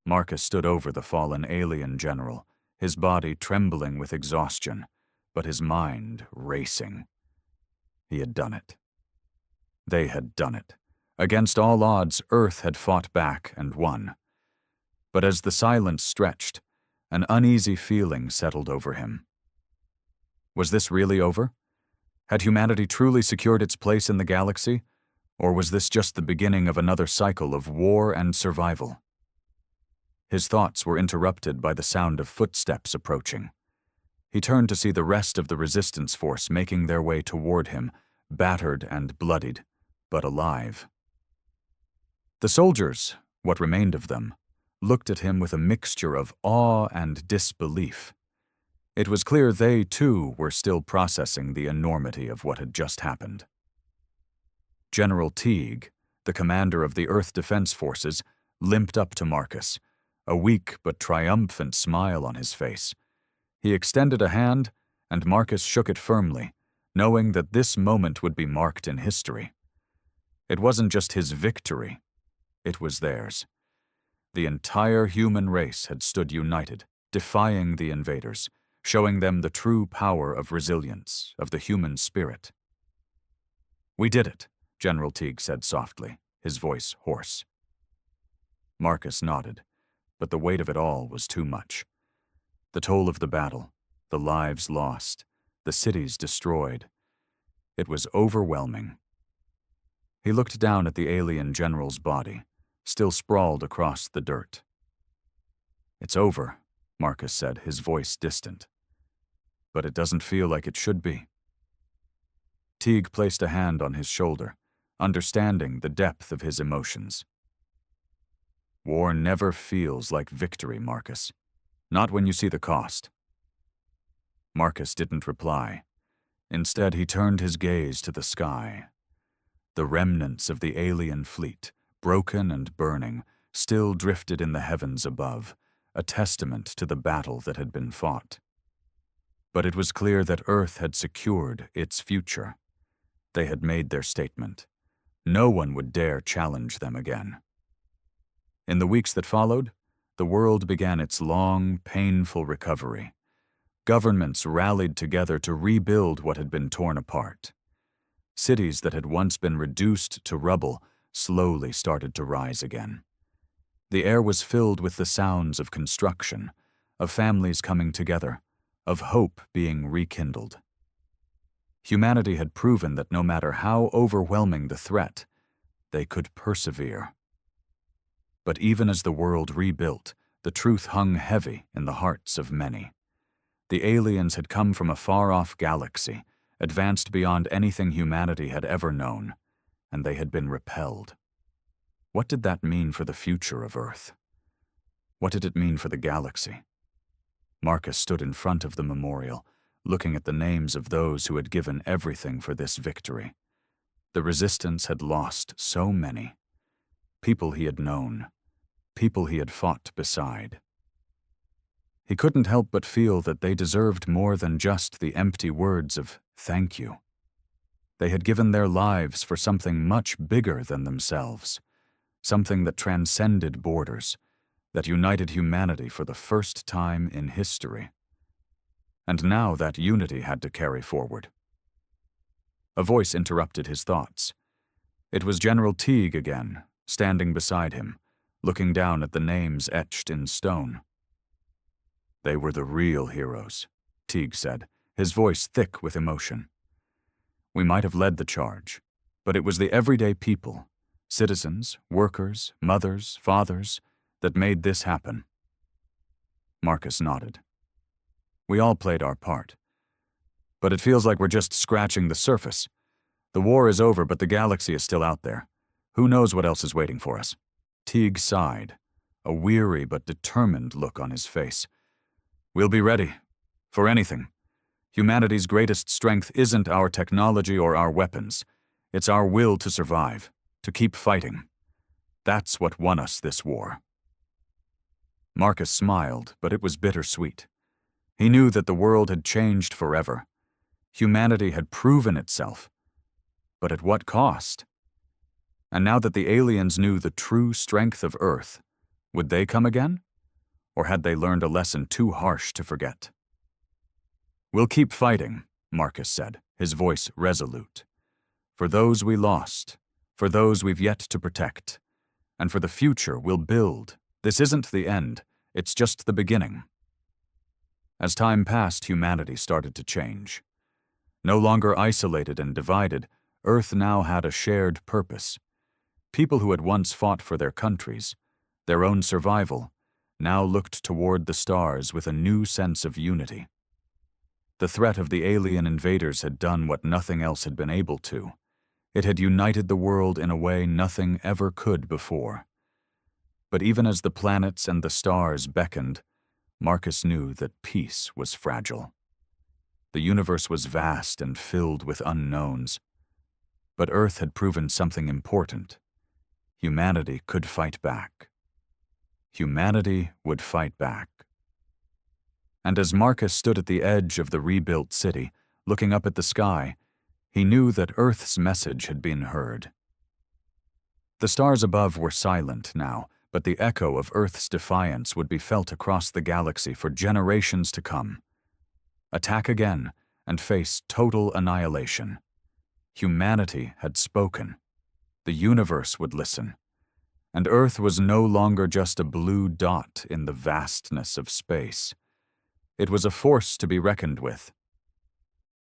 Marcus stood over the fallen alien general, his body trembling with exhaustion, but his mind racing. He had done it. They had done it. Against all odds, Earth had fought back and won. But as the silence stretched, an uneasy feeling settled over him. Was this really over? Had humanity truly secured its place in the galaxy? Or was this just the beginning of another cycle of war and survival? His thoughts were interrupted by the sound of footsteps approaching. He turned to see the rest of the resistance force making their way toward him, battered and bloodied, but alive. The soldiers, what remained of them, looked at him with a mixture of awe and disbelief. It was clear they, too, were still processing the enormity of what had just happened. General Teague, the commander of the Earth Defense Forces, limped up to Marcus, a weak but triumphant smile on his face. He extended a hand, and Marcus shook it firmly, knowing that this moment would be marked in history. It wasn't just his victory, it was theirs. The entire human race had stood united, defying the invaders, showing them the true power of resilience, of the human spirit. "We did it," General Teague said softly, his voice hoarse. Marcus nodded, but the weight of it all was too much. The toll of the battle, the lives lost, the cities destroyed. It was overwhelming. He looked down at the alien general's body, still sprawled across the dirt. "It's over," Marcus said, his voice distant. "But it doesn't feel like it should be." Teague placed a hand on his shoulder, understanding the depth of his emotions. "War never feels like victory, Marcus. Not when you see the cost." Marcus didn't reply. Instead, he turned his gaze to the sky. The remnants of the alien fleet, broken and burning, still drifted in the heavens above, a testament to the battle that had been fought. But it was clear that Earth had secured its future. They had made their statement. No one would dare challenge them again. In the weeks that followed, the world began its long, painful recovery. Governments rallied together to rebuild what had been torn apart. Cities that had once been reduced to rubble slowly started to rise again. The air was filled with the sounds of construction, of families coming together, of hope being rekindled. Humanity had proven that no matter how overwhelming the threat, they could persevere. But even as the world rebuilt, the truth hung heavy in the hearts of many. The aliens had come from a far-off galaxy, advanced beyond anything humanity had ever known, and they had been repelled. What did that mean for the future of Earth? What did it mean for the galaxy? Marcus stood in front of the memorial, looking at the names of those who had given everything for this victory. The resistance had lost so many. People he had known, people he had fought beside. He couldn't help but feel that they deserved more than just the empty words of thank you. They had given their lives for something much bigger than themselves, something that transcended borders, that united humanity for the first time in history. And now that unity had to carry forward. A voice interrupted his thoughts. It was General Teague again, standing beside him, looking down at the names etched in stone. "They were the real heroes," Teague said, his voice thick with emotion. "We might have led the charge, but it was the everyday people, citizens, workers, mothers, fathers, that made this happen." Marcus nodded. "We all played our part. But it feels like we're just scratching the surface. The war is over, but the galaxy is still out there. Who knows what else is waiting for us?" Teague sighed, a weary but determined look on his face. "We'll be ready. For anything. Humanity's greatest strength isn't our technology or our weapons. It's our will to survive, to keep fighting. That's what won us this war." Marcus smiled, but it was bittersweet. He knew that the world had changed forever. Humanity had proven itself. But at what cost? And now that the aliens knew the true strength of Earth, would they come again? Or had they learned a lesson too harsh to forget? "We'll keep fighting," Marcus said, his voice resolute. "For those we lost, for those we've yet to protect, and for the future we'll build. This isn't the end, it's just the beginning." As time passed, humanity started to change. No longer isolated and divided, Earth now had a shared purpose. People who had once fought for their countries, their own survival, now looked toward the stars with a new sense of unity. The threat of the alien invaders had done what nothing else had been able to. It had united the world in a way nothing ever could before. But even as the planets and the stars beckoned, Marcus knew that peace was fragile. The universe was vast and filled with unknowns. But Earth had proven something important. Humanity could fight back. Humanity would fight back. And as Marcus stood at the edge of the rebuilt city, looking up at the sky, he knew that Earth's message had been heard. The stars above were silent now, but the echo of Earth's defiance would be felt across the galaxy for generations to come. Attack again and face total annihilation. Humanity had spoken. The universe would listen. And Earth was no longer just a blue dot in the vastness of space. It was a force to be reckoned with,